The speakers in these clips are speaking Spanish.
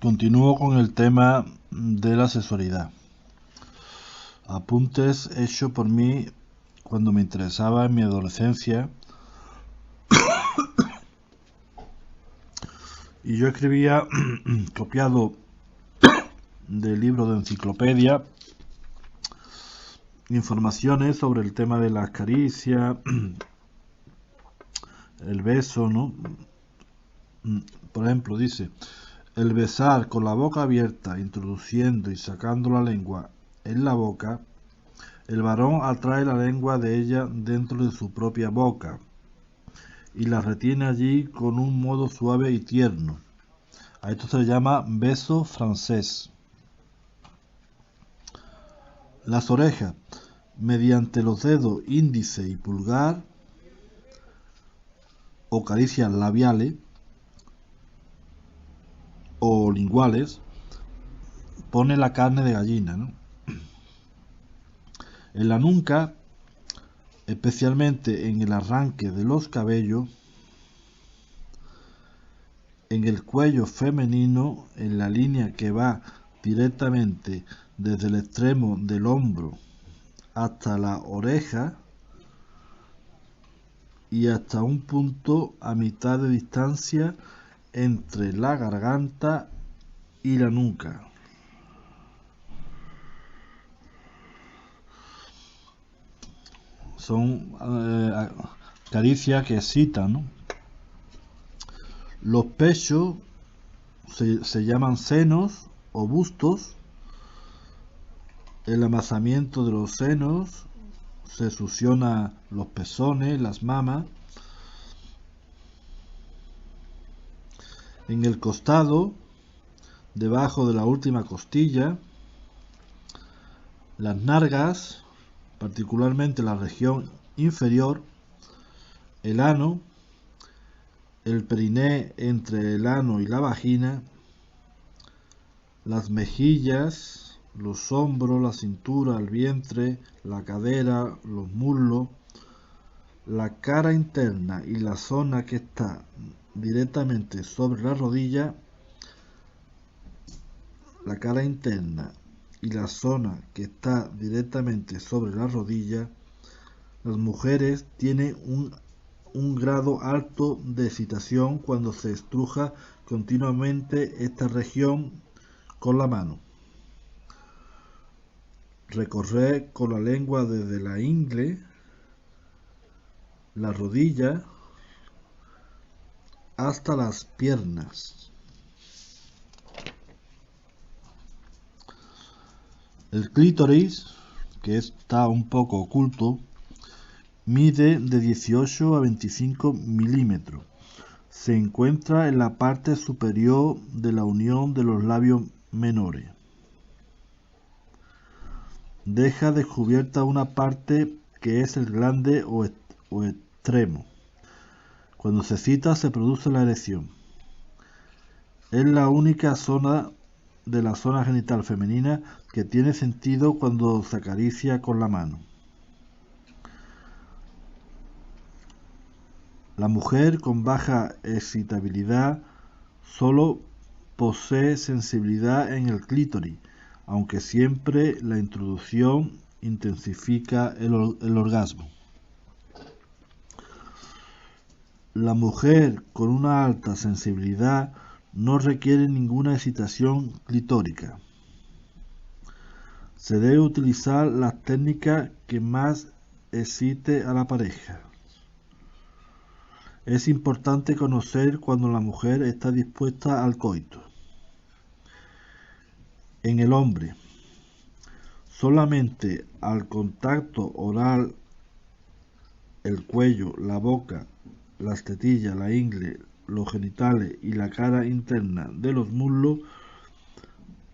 Continúo con el tema de la sexualidad. Apuntes hechos por mí cuando me interesaba en mi adolescencia. Y yo escribía copiado de libros de enciclopedia informaciones sobre el tema de las caricias, el beso, ¿no? Por ejemplo, dice: el besar con la boca abierta, introduciendo y sacando la lengua en la boca. El varón atrae la lengua de ella dentro de su propia boca y la retiene allí con un modo suave y tierno. A esto se le llama beso francés. Las orejas, mediante los dedos índice y pulgar o caricias labiales o linguales, pone la carne de gallina, ¿no? En la nuca, especialmente en el arranque de los cabellos, en el cuello femenino, en la línea que va directamente desde el extremo del hombro hasta la oreja y hasta un punto a mitad de distancia entre la garganta y la nuca. Son caricias que excitan, ¿no? Los pechos se llaman senos o bustos. El amasamiento de los senos se succiona los pezones, las mamas. En el costado, debajo de la última costilla, las nalgas, particularmente la región inferior, el ano, el periné entre el ano y la vagina, las mejillas, los hombros, la cintura, el vientre, la cadera, los muslos, la cara interna y la zona que está directamente sobre la rodilla. La cara interna y la zona que está directamente sobre la rodilla. Las mujeres tienen un grado alto de excitación cuando se estruja continuamente esta región con la mano. Recorrer con la lengua desde la ingle, la rodilla, hasta las piernas. El clítoris, que está un poco oculto, mide de 18 a 25 milímetros. Se encuentra en la parte superior de la unión de los labios menores. Deja descubierta una parte que es el glande o extremo. Cuando se excita se produce la erección. Es la única zona de la zona genital femenina que tiene sentido cuando se acaricia con la mano. La mujer con baja excitabilidad solo posee sensibilidad en el clítoris, aunque siempre la introducción intensifica el orgasmo. La mujer con una alta sensibilidad no requiere ninguna excitación clitórica. Se debe utilizar las técnicas que más excite a la pareja. Es importante conocer cuando la mujer está dispuesta al coito. En el hombre, solamente al contacto oral, el cuello, la boca, las tetillas, la ingle, los genitales y la cara interna de los muslos,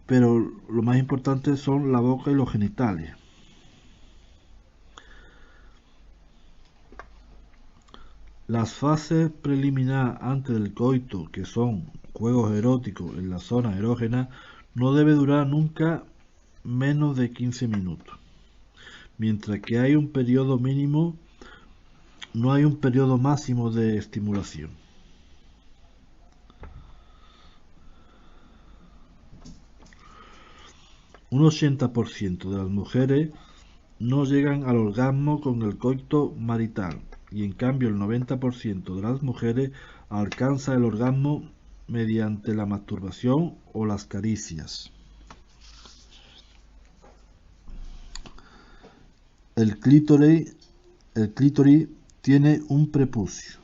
pero lo más importante son la boca y los genitales. Las fases preliminares antes del coito, que son juegos eróticos en la zona erógena, no debe durar nunca menos de 15 minutos. Mientras que hay un periodo mínimo, no hay un periodo máximo de estimulación. Un 80% de las mujeres no llegan al orgasmo con el coito marital y en cambio el 90% de las mujeres alcanza el orgasmo mediante la masturbación o las caricias. El clítoris tiene un prepucio.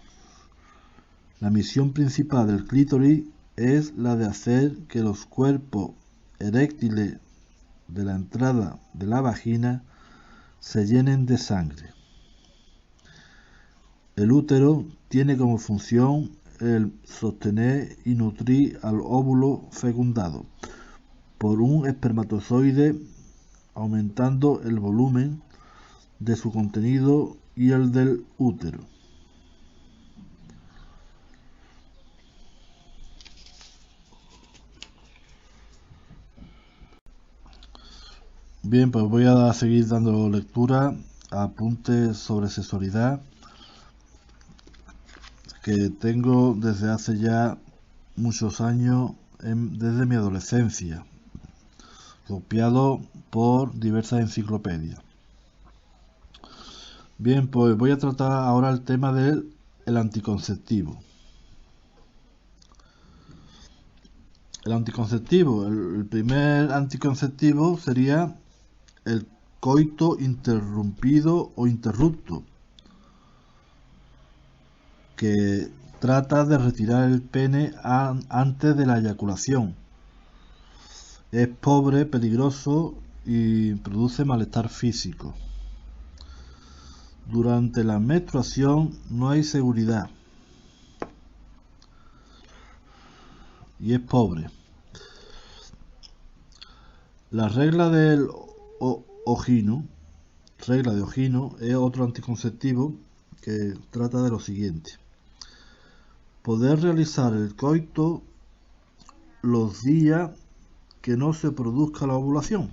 La misión principal del clítoris es la de hacer que los cuerpos eréctiles de la entrada de la vagina se llenen de sangre. El útero tiene como función el sostener y nutrir al óvulo fecundado por un espermatozoide, aumentando el volumen de su contenido y el del útero. Bien, pues voy a seguir dando lectura a apuntes sobre sexualidad que tengo desde hace ya muchos años, desde mi adolescencia, copiado por diversas enciclopedias. Bien, pues voy a tratar ahora el tema del anticonceptivo. El primer anticonceptivo sería el coito interrumpido o interrupto, que trata de retirar el pene antes de la eyaculación. Es pobre, peligroso y produce malestar físico. Durante la menstruación no hay seguridad y es pobre. La regla del Ogino, es otro anticonceptivo que trata de lo siguiente: poder realizar el coito los días que no se produzca la ovulación,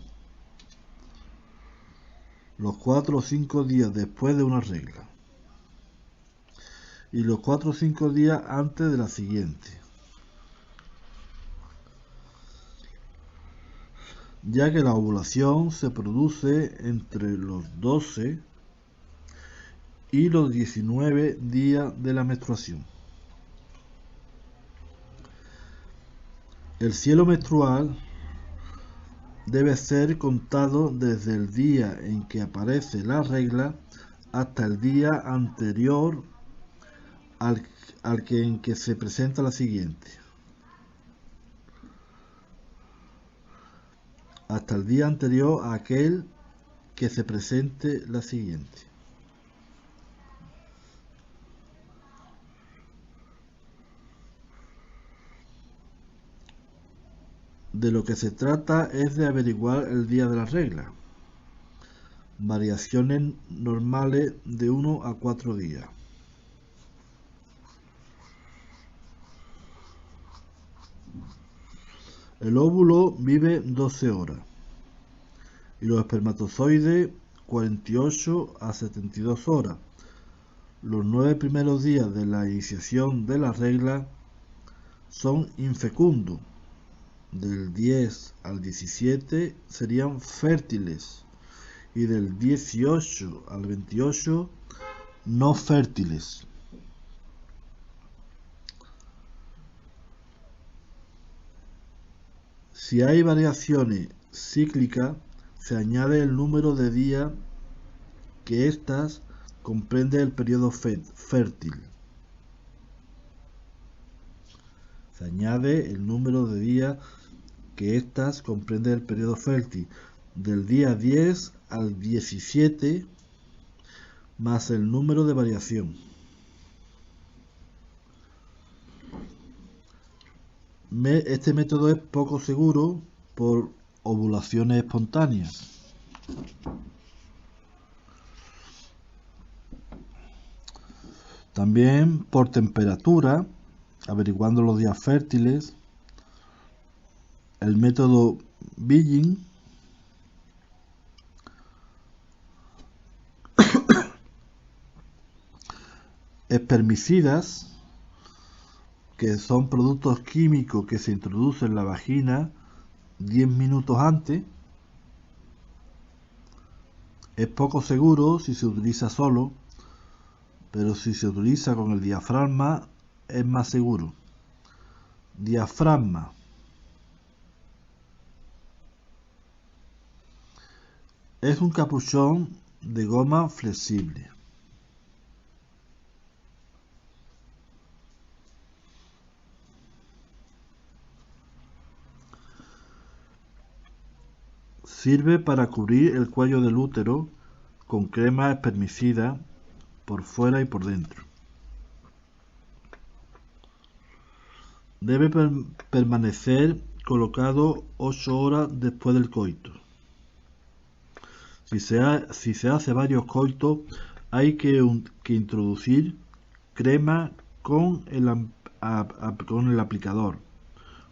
los 4 o 5 días después de una regla y los 4 o 5 días antes de la siguiente, ya que la ovulación se produce entre los 12 y los 19 días de la menstruación. El cielo menstrual debe ser contado desde el día en que aparece la regla hasta el día anterior en que se presenta la siguiente. Hasta el día anterior a aquel que se presente la siguiente. De lo que se trata es de averiguar el día de la regla. Variaciones normales de 1 a 4 días. El óvulo vive 12 horas y los espermatozoides 48 a 72 horas. Los 9 primeros días de la iniciación de la regla son infecundos. Del 10 al 17 serían fértiles y del 18 al 28 no fértiles. Si hay variaciones cíclicas, se añade el número de días que éstas comprende el periodo fértil. Se añade el número de días que éstas comprende el periodo fértil, del día 10 al 17 más el número de variación. Este método es poco seguro por ovulaciones espontáneas. También por temperatura, averiguando los días fértiles. El método Billing espermicidas, que son productos químicos que se introducen en la vagina 10 minutos antes, Es poco seguro si se utiliza solo, pero si se utiliza con el diafragma es más seguro. Diafragma. Es un capuchón de goma flexible. Sirve para cubrir el cuello del útero con crema espermicida por fuera y por dentro. Debe permanecer colocado 8 horas después del coito. Si se hace varios coitos, hay que introducir crema con el aplicador.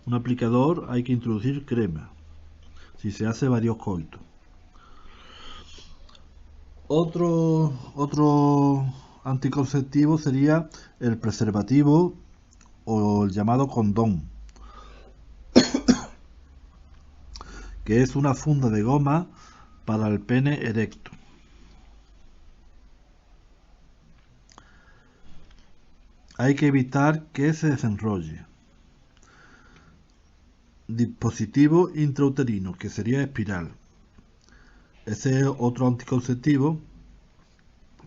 Un aplicador hay que introducir crema si se hace varios coitos. Otro anticonceptivo sería el preservativo o el llamado condón, que es una funda de goma para el pene erecto. Hay que evitar que se desenrolle. Dispositivo intrauterino, que sería espiral. Ese es otro anticonceptivo,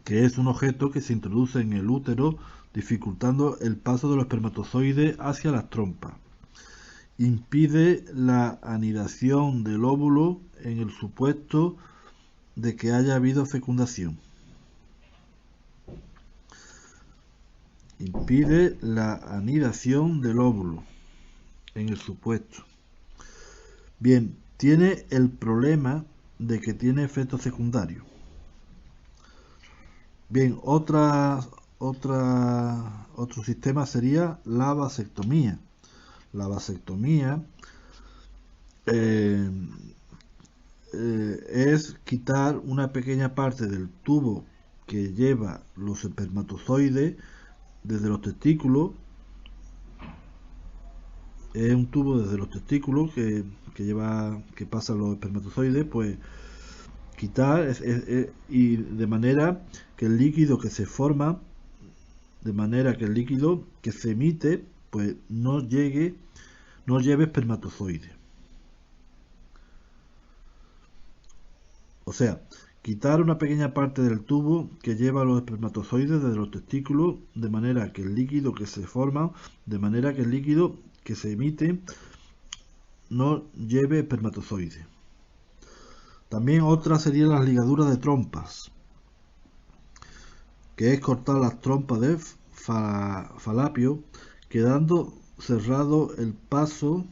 que es un objeto que se introduce en el útero dificultando el paso de los espermatozoides hacia las trompas. Impide la anidación del óvulo en el supuesto de que haya habido fecundación. Impide la anidación del óvulo en el supuesto. Bien, tiene el problema de que tiene efectos secundarios. Bien, otro sistema sería la vasectomía. La vasectomía es quitar una pequeña parte del tubo que lleva los espermatozoides desde los testículos. Es un tubo desde los testículos que pasa los espermatozoides, pues quitar y de manera que el líquido que se forma, de manera que el líquido que se emite, pues no lleve espermatozoides. O sea, quitar una pequeña parte del tubo que lleva los espermatozoides desde los testículos, de manera que el líquido que se forma, de manera que el líquido que se emite no lleve espermatozoides. También otra serían las ligaduras de trompas, que es cortar las trompas de falapio, quedando cerrado el paso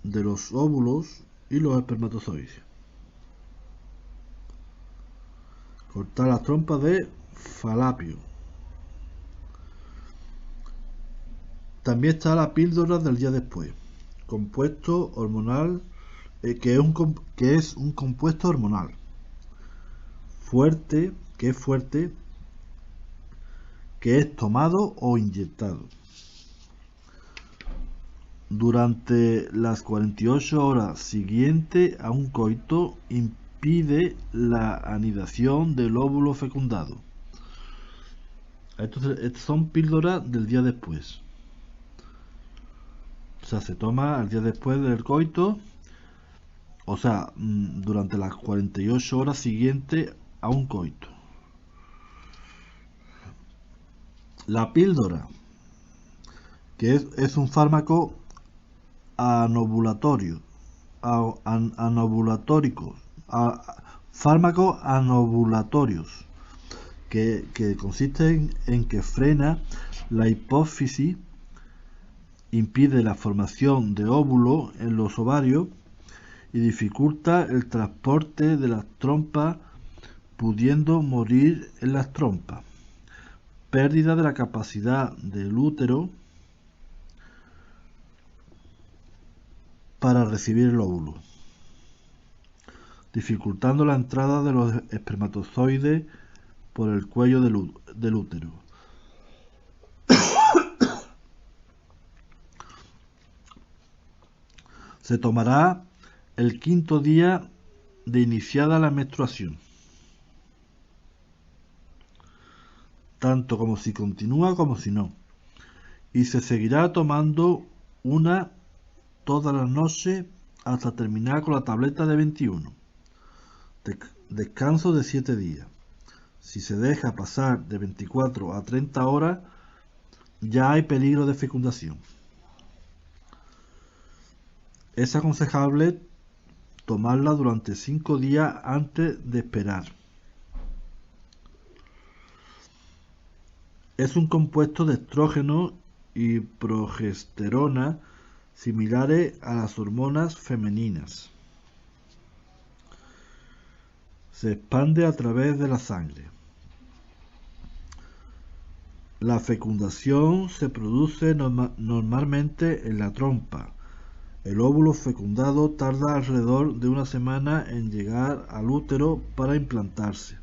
de los óvulos y los espermatozoides. Cortar las trompas de falapio. También está la píldora del día después, compuesto hormonal, que es un compuesto hormonal fuerte, que es tomado o inyectado. Durante las 48 horas siguientes a un coito, impide la anidación del óvulo fecundado. Estas son píldoras del día después. O sea, se toma al día después del coito, o sea, durante las 48 horas siguientes a un coito. La píldora, que es un fármaco fármacos anovulatorios, que consisten en que frena la hipófisis, impide la formación de óvulos en los ovarios y dificulta el transporte de las trompas, pudiendo morir en las trompas. Pérdida de la capacidad del útero para recibir el óvulo, dificultando la entrada de los espermatozoides por el cuello del útero. Se tomará el quinto día de iniciada la menstruación, tanto como si continúa como si no, y se seguirá tomando una todas las noches hasta terminar con la tableta de 21. Descanso de 7 días. Si se deja pasar de 24 a 30 horas, ya hay peligro de fecundación. Es aconsejable tomarla durante 5 días antes de esperar. Es un compuesto de estrógeno y progesterona similares a las hormonas femeninas. Se expande a través de la sangre. La fecundación se produce normalmente en la trompa. El óvulo fecundado tarda alrededor de una semana en llegar al útero para implantarse.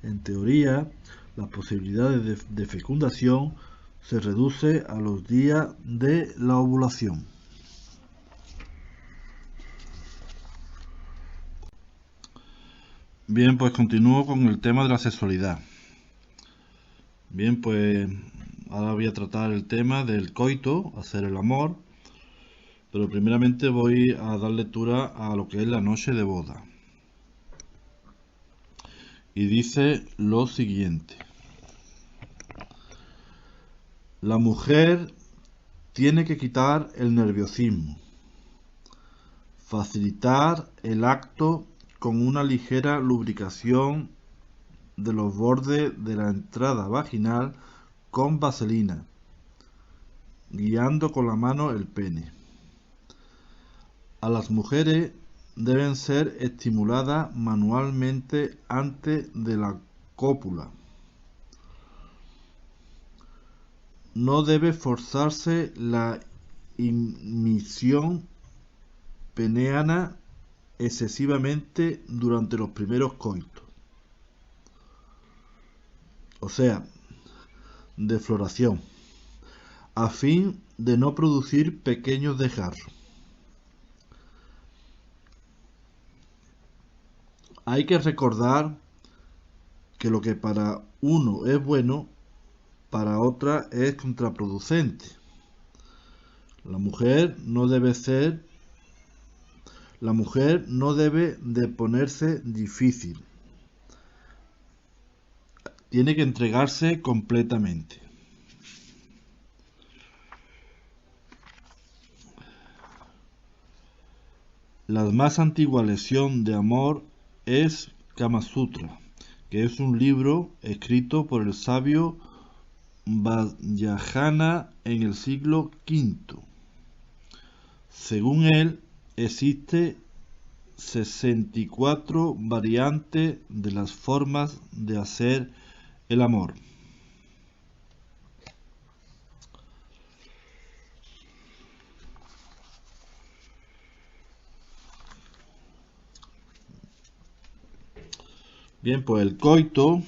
En teoría, las posibilidades de fecundación se reduce a los días de la ovulación. Bien, pues continúo con el tema de la sexualidad. Bien, pues ahora voy a tratar el tema del coito, hacer el amor, pero primeramente voy a dar lectura a lo que es la noche de boda. Y dice lo siguiente: la mujer tiene que quitar el nerviosismo, facilitar el acto con una ligera lubricación de los bordes de la entrada vaginal con vaselina, guiando con la mano el pene. A las mujeres deben ser estimuladas manualmente antes de la cópula. No debe forzarse la inmisión peneana excesivamente durante los primeros coitos. O sea, defloración, a fin de no producir pequeños desgarros. Hay que recordar que lo que para uno es bueno, para otra es contraproducente. La mujer no debe de ponerse difícil. Tiene que entregarse completamente. La más antigua lección de amor es Kama Sutra, que es un libro escrito por el sabio Vajrayana en el siglo V. Según él, existe 64 variantes de las formas de hacer el amor. Bien, pues el coito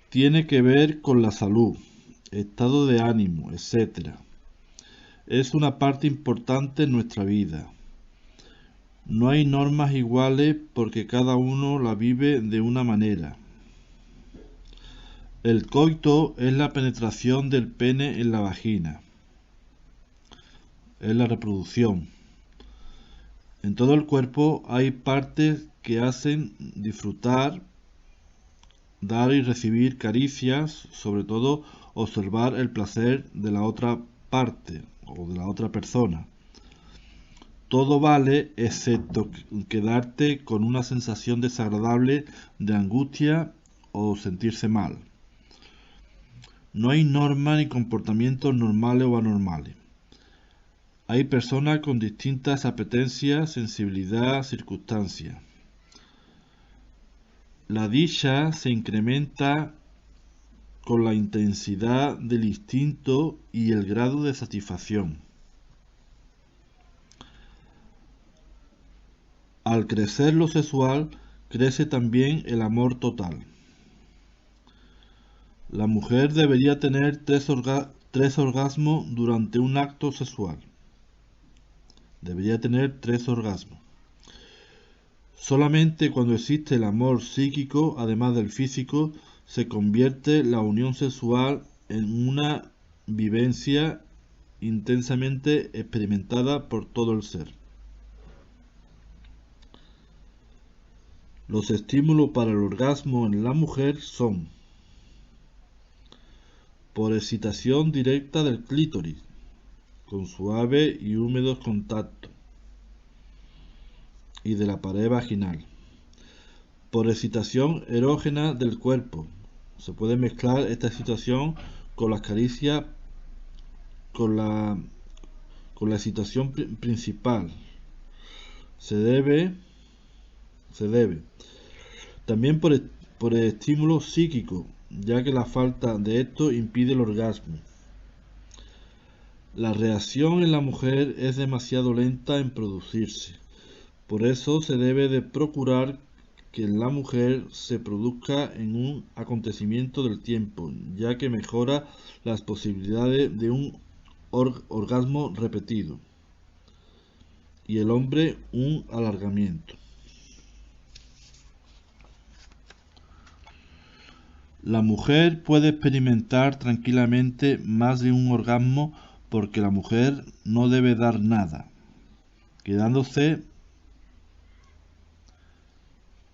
tiene que ver con la salud, estado de ánimo, etc. Es una parte importante en nuestra vida. No hay normas iguales porque cada uno la vive de una manera. El coito es la penetración del pene en la vagina. Es la reproducción. En todo el cuerpo hay partes que hacen disfrutar, dar y recibir caricias, sobre todo observar el placer de la otra parte o de la otra persona. Todo vale excepto quedarte con una sensación desagradable de angustia o sentirse mal. No hay norma ni comportamientos normales o anormales. Hay personas con distintas apetencias, sensibilidad, circunstancias. La dicha se incrementa con la intensidad del instinto y el grado de satisfacción. Al crecer lo sexual, crece también el amor total. La mujer debería tener tres orgasmos durante un acto sexual. Debería tener 3 orgasmos. Solamente cuando existe el amor psíquico, además del físico, se convierte la unión sexual en una vivencia intensamente experimentada por todo el ser. Los estímulos para el orgasmo en la mujer son: por excitación directa del clítoris, con suave y húmedos contactos, y de la pared vaginal; por excitación erógena del cuerpo. Se puede mezclar esta excitación con las caricias, con la excitación principal. Se debe también por el estímulo psíquico, ya que la falta de esto impide el orgasmo. La reacción en la mujer es demasiado lenta en producirse. Por eso se debe de procurar que en la mujer se produzca en un acontecimiento del tiempo, ya que mejora las posibilidades de un orgasmo repetido, y el hombre un alargamiento. La mujer puede experimentar tranquilamente más de un orgasmo porque la mujer no debe dar nada, quedándose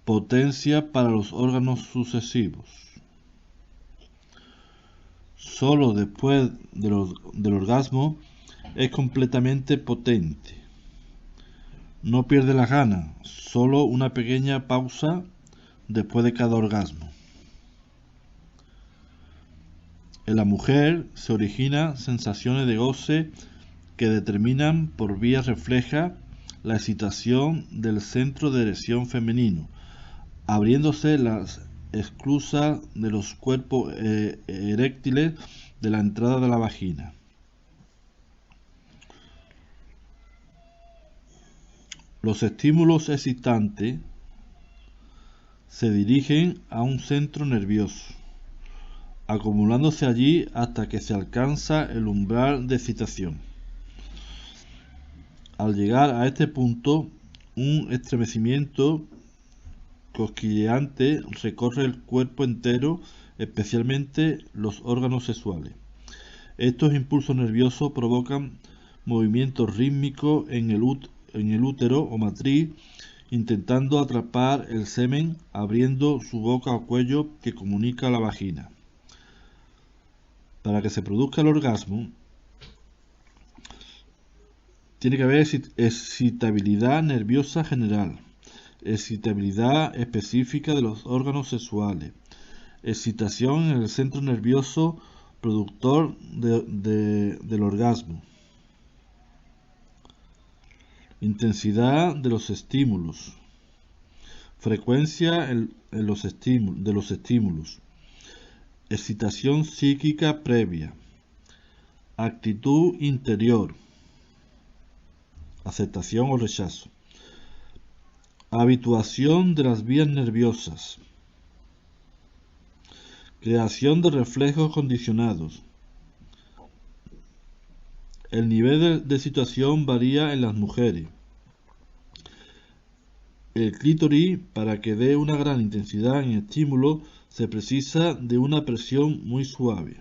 potencia para los órganos sucesivos. Solo después del orgasmo es completamente potente. No pierde las ganas, solo una pequeña pausa después de cada orgasmo. En la mujer se originan sensaciones de goce que determinan por vía refleja la excitación del centro de erección femenino, abriéndose las esclusas de los cuerpos eréctiles de la entrada de la vagina. Los estímulos excitantes se dirigen a un centro nervioso, acumulándose allí hasta que se alcanza el umbral de excitación. Al llegar a este punto, un estremecimiento cosquilleante recorre el cuerpo entero, especialmente los órganos sexuales. Estos impulsos nerviosos provocan movimientos rítmicos en el útero o matriz, intentando atrapar el semen, abriendo su boca o cuello que comunica a la vagina. Para que se produzca el orgasmo, tiene que haber excitabilidad nerviosa general, excitabilidad específica de los órganos sexuales, excitación en el centro nervioso productor del orgasmo, intensidad de los estímulos, frecuencia de los estímulos, excitación psíquica previa, actitud interior, aceptación o rechazo, habituación de las vías nerviosas, creación de reflejos condicionados. El nivel de excitación varía en las mujeres. El clítoris, para que dé una gran intensidad en estímulo, se precisa de una presión muy suave.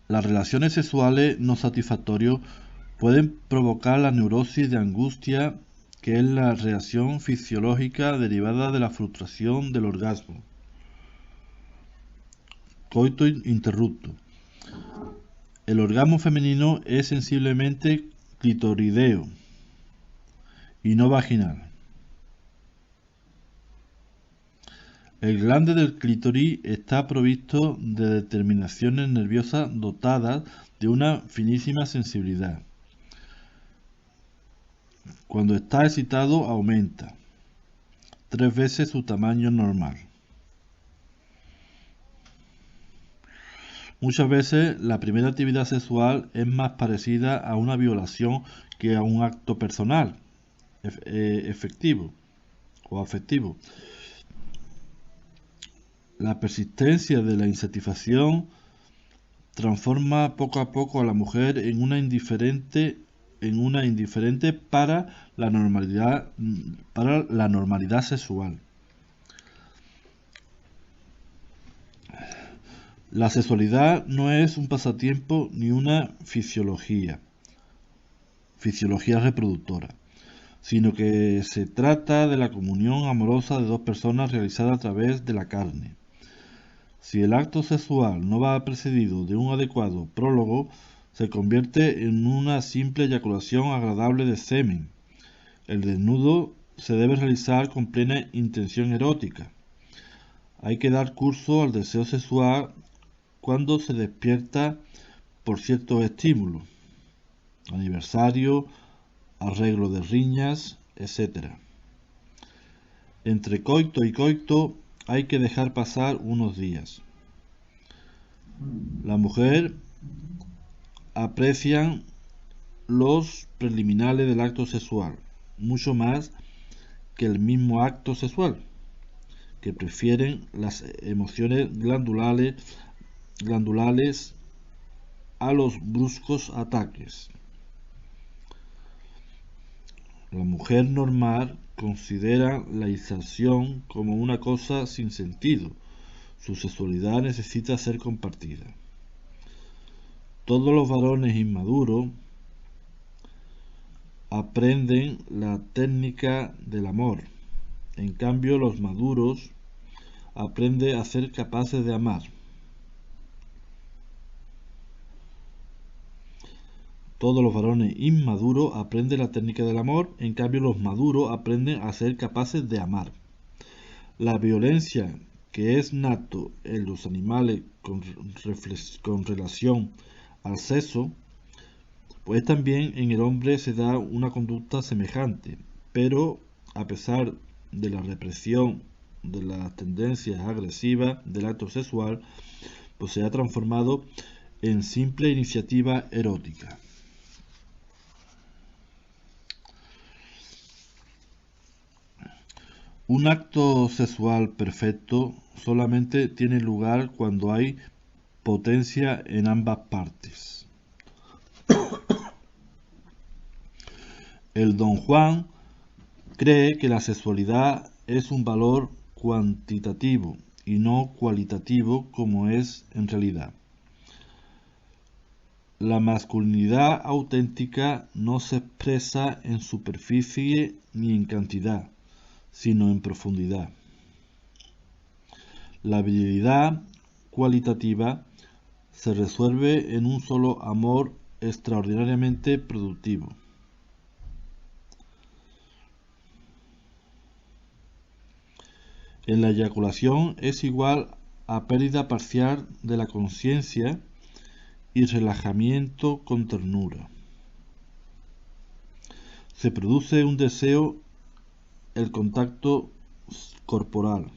Las relaciones sexuales no satisfactorias pueden provocar la neurosis de angustia, que es la reacción fisiológica derivada de la frustración del orgasmo. Coito interrupto. El orgasmo femenino es sensiblemente clitorideo y no vaginal. El glande del clítoris está provisto de terminaciones nerviosas dotadas de una finísima sensibilidad. Cuando está excitado aumenta 3 veces su tamaño normal. Muchas veces la primera actividad sexual es más parecida a una violación que a un acto personal, efectivo o afectivo. La persistencia de la insatisfacción transforma poco a poco a la mujer en una indiferente para la normalidad sexual. La sexualidad no es un pasatiempo ni una fisiología reproductora, sino que se trata de la comunión amorosa de dos personas realizada a través de la carne. Si el acto sexual no va precedido de un adecuado prólogo, se convierte en una simple eyaculación agradable de semen. El desnudo se debe realizar con plena intención erótica. Hay que dar curso al deseo sexual cuando se despierta por ciertos estímulos, aniversario, arreglo de riñas, etc. Entre coito y coito hay que dejar pasar unos días. La mujer aprecia los preliminares del acto sexual mucho más que el mismo acto sexual, que prefieren las emociones glandulares a los bruscos ataques. La mujer normal considera la exaltación como una cosa sin sentido. Su sexualidad necesita ser compartida. Todos los varones inmaduros aprenden la técnica del amor. En cambio, los maduros aprenden a ser capaces de amar. Todos los varones inmaduros aprenden la técnica del amor, en cambio los maduros aprenden a ser capaces de amar. La violencia que es nato en los animales con relación al sexo, pues también en el hombre se da una conducta semejante, pero a pesar de la represión de las tendencias agresivas del acto sexual, pues se ha transformado en simple iniciativa erótica. Un acto sexual perfecto solamente tiene lugar cuando hay potencia en ambas partes. El Don Juan cree que la sexualidad es un valor cuantitativo y no cualitativo como es en realidad. La masculinidad auténtica no se expresa en superficie ni en cantidad, sino en profundidad. La virilidad cualitativa se resuelve en un solo amor extraordinariamente productivo. En la eyaculación es igual a pérdida parcial de la conciencia y relajamiento con ternura. Se produce un deseo, el contacto corporal.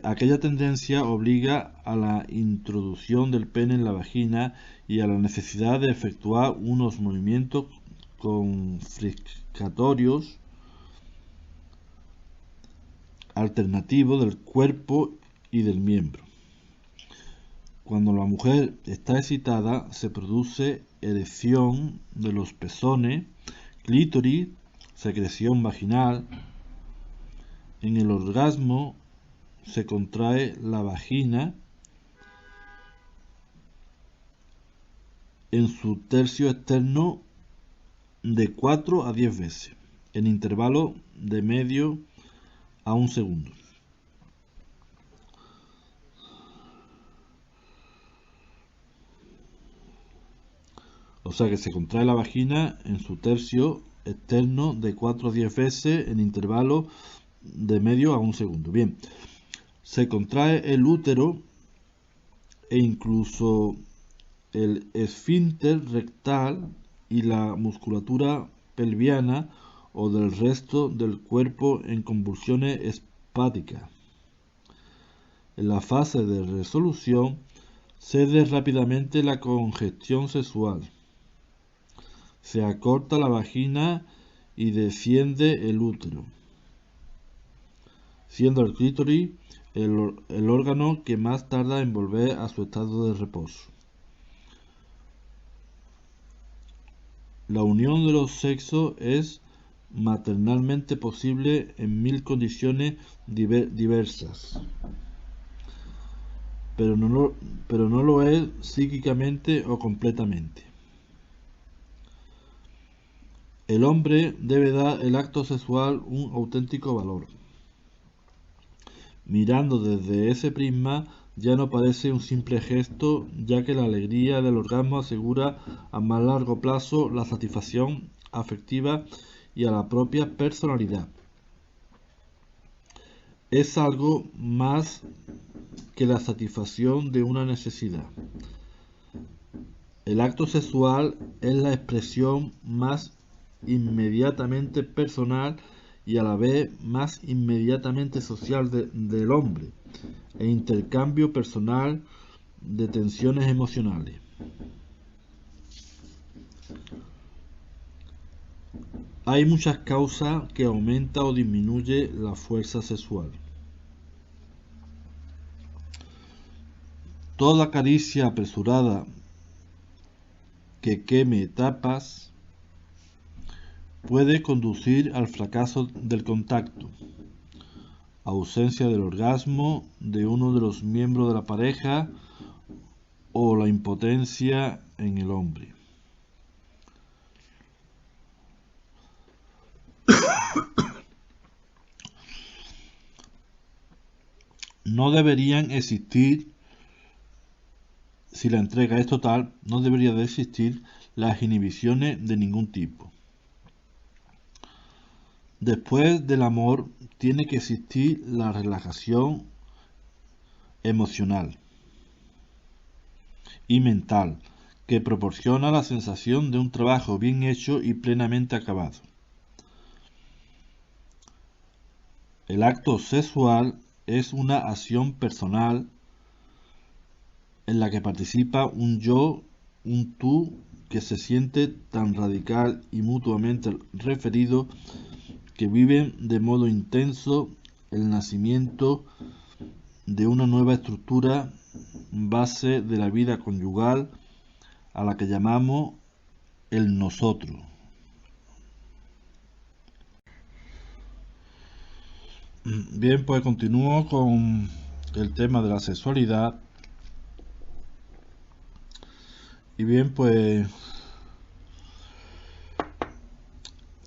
Aquella tendencia obliga a la introducción del pene en la vagina y a la necesidad de efectuar unos movimientos confiscatorios alternativos del cuerpo y del miembro. Cuando la mujer está excitada, se produce erección de los pezones, clítoris, secreción vaginal. En el orgasmo se contrae la vagina en su tercio externo de 4 a 10 veces, en intervalo de medio a un segundo. O sea que se contrae la vagina en su tercio externo de 4 a 10 veces en intervalo de medio a un segundo. Bien, se contrae el útero e incluso el esfínter rectal y la musculatura pelviana o del resto del cuerpo en convulsiones espásticas. En la fase de resolución cede rápidamente la congestión sexual. Se acorta la vagina y desciende el útero, siendo el clítoris el órgano que más tarda en volver a su estado de reposo. La unión de los sexos es maternalmente posible en 1000 condiciones diversas, pero no lo es psíquicamente o completamente. El hombre debe dar el acto sexual un auténtico valor. Mirando desde ese prisma, ya no parece un simple gesto, ya que la alegría del orgasmo asegura a más largo plazo la satisfacción afectiva y a la propia personalidad. Es algo más que la satisfacción de una necesidad. El acto sexual es la expresión más inmediatamente personal y a la vez más inmediatamente social del hombre, e intercambio personal de tensiones emocionales. Hay muchas causas que aumenta o disminuye la fuerza sexual. Toda caricia apresurada que queme etapas puede conducir al fracaso del contacto, ausencia del orgasmo de uno de los miembros de la pareja o la impotencia en el hombre. No deberían existir, si la entrega es total, no debería de existir las inhibiciones de ningún tipo. Después del amor tiene que existir la relajación emocional y mental que proporciona la sensación de un trabajo bien hecho y plenamente acabado. El acto sexual es una acción personal en la que participa un yo, un tú, que se siente tan radical y mutuamente referido que viven de modo intenso el nacimiento de una nueva estructura base de la vida conyugal a la que llamamos el nosotros. Bien, pues continúo con el tema de la sexualidad. Y bien, pues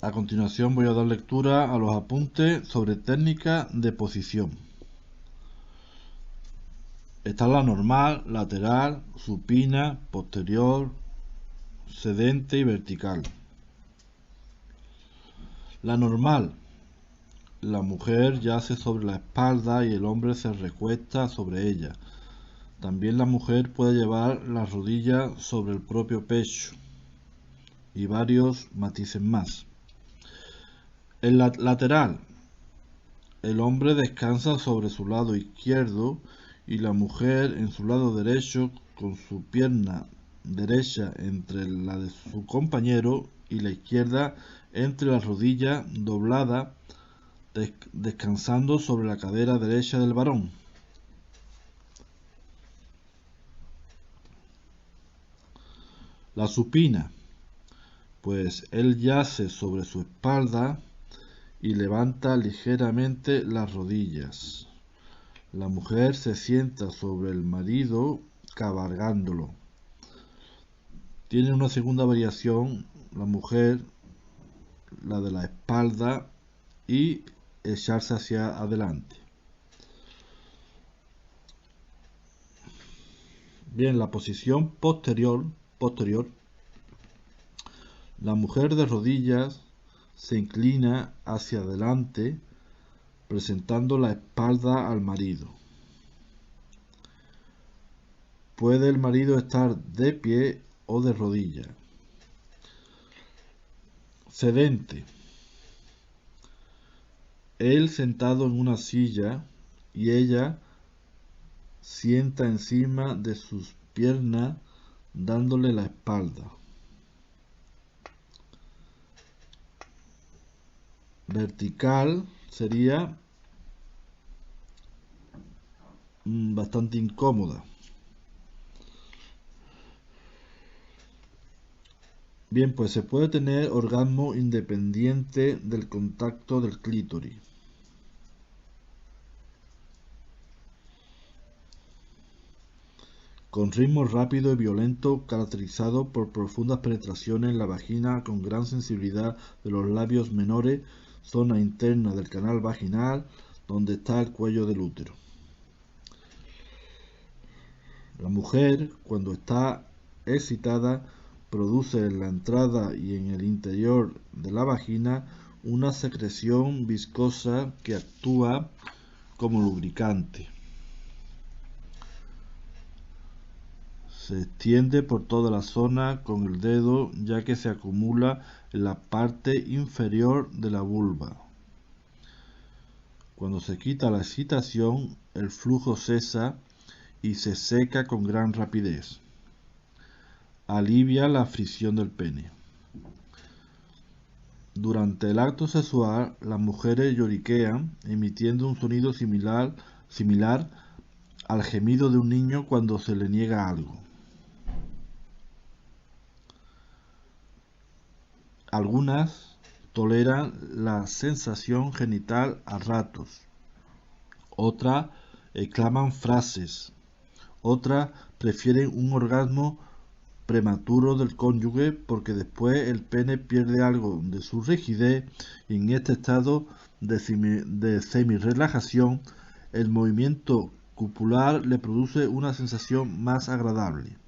a continuación voy a dar lectura a los apuntes sobre técnica de posición. Está la normal, lateral, supina, posterior, sedente y vertical. La normal. La mujer yace sobre la espalda y el hombre se recuesta sobre ella. También la mujer puede llevar las rodillas sobre el propio pecho y varios matices más. En la lateral, el hombre descansa sobre su lado izquierdo y la mujer en su lado derecho con su pierna derecha entre la de su compañero y la izquierda entre las rodillas doblada, descansando sobre la cadera derecha del varón. La supina, pues él yace sobre su espalda y levanta ligeramente las rodillas. La mujer se sienta sobre el marido cabalgándolo. Tiene una segunda variación, la mujer, la de la espalda y echarse hacia adelante. Bien, la posición posterior, la mujer de rodillas se inclina hacia adelante presentando la espalda al marido. Puede el marido estar de pie o de rodillas. Sedente. Él sentado en una silla y ella sienta encima de sus piernas dándole la espalda. Vertical sería bastante incómoda. Bien, pues se puede tener orgasmo independiente del contacto del clítoris. Con ritmo rápido y violento, caracterizado por profundas penetraciones en la vagina con gran sensibilidad de los labios menores, zona interna del canal vaginal, donde está el cuello del útero. La mujer, cuando está excitada, produce en la entrada y en el interior de la vagina una secreción viscosa que actúa como lubricante. Se extiende por toda la zona con el dedo, ya que se acumula en la parte inferior de la vulva. Cuando se quita la excitación, el flujo cesa y se seca con gran rapidez. Alivia la fricción del pene. Durante el acto sexual, las mujeres lloriquean, emitiendo un sonido similar al gemido de un niño cuando se le niega algo. Algunas toleran la sensación genital a ratos, otras exclaman frases, otras prefieren un orgasmo prematuro del cónyuge porque después el pene pierde algo de su rigidez y en este estado de semi-relajación el movimiento cupular le produce una sensación más agradable.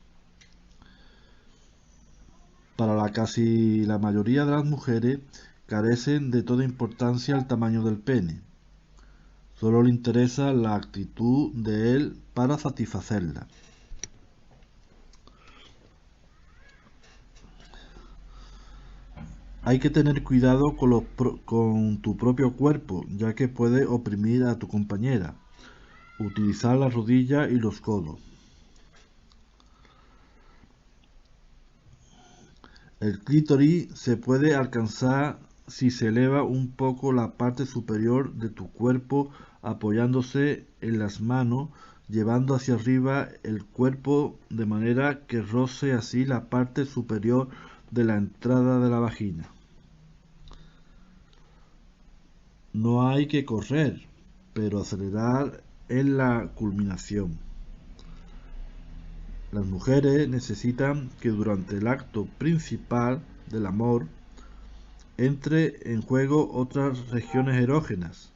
Para casi la mayoría de las mujeres carecen de toda importancia el tamaño del pene. Solo le interesa la actitud de él para satisfacerla. Hay que tener cuidado con tu propio cuerpo, ya que puede oprimir a tu compañera. Utilizar las rodillas y los codos. El clítoris se puede alcanzar si se eleva un poco la parte superior de tu cuerpo apoyándose en las manos, llevando hacia arriba el cuerpo de manera que roce así la parte superior de la entrada de la vagina. No hay que correr, pero acelerar en la culminación. Las mujeres necesitan que durante el acto principal del amor entre en juego otras regiones erógenas.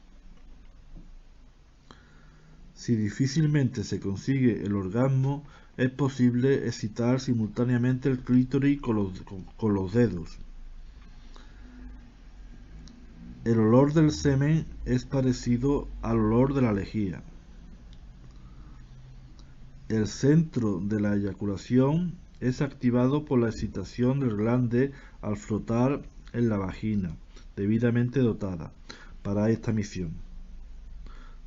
Si difícilmente se consigue el orgasmo, es posible excitar simultáneamente el clítoris con los dedos. El olor del semen es parecido al olor de la lejía. El centro de la eyaculación es activado por la excitación del glande al flotar en la vagina, debidamente dotada para esta misión,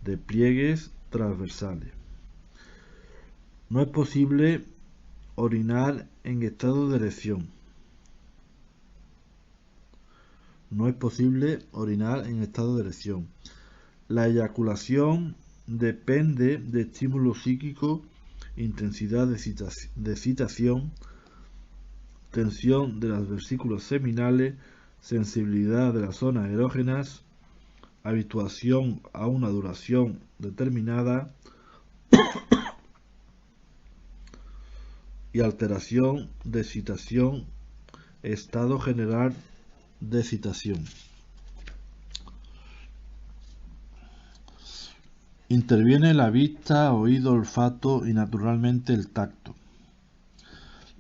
de pliegues transversales. No es posible orinar en estado de erección. No es posible orinar en estado de erección. La eyaculación depende de estímulos psíquicos, intensidad de excitación, tensión de las vesículas seminales, sensibilidad de las zonas erógenas, habituación a una duración determinada y alteración de excitación, estado general de excitación. Interviene la vista, oído, olfato y naturalmente el tacto.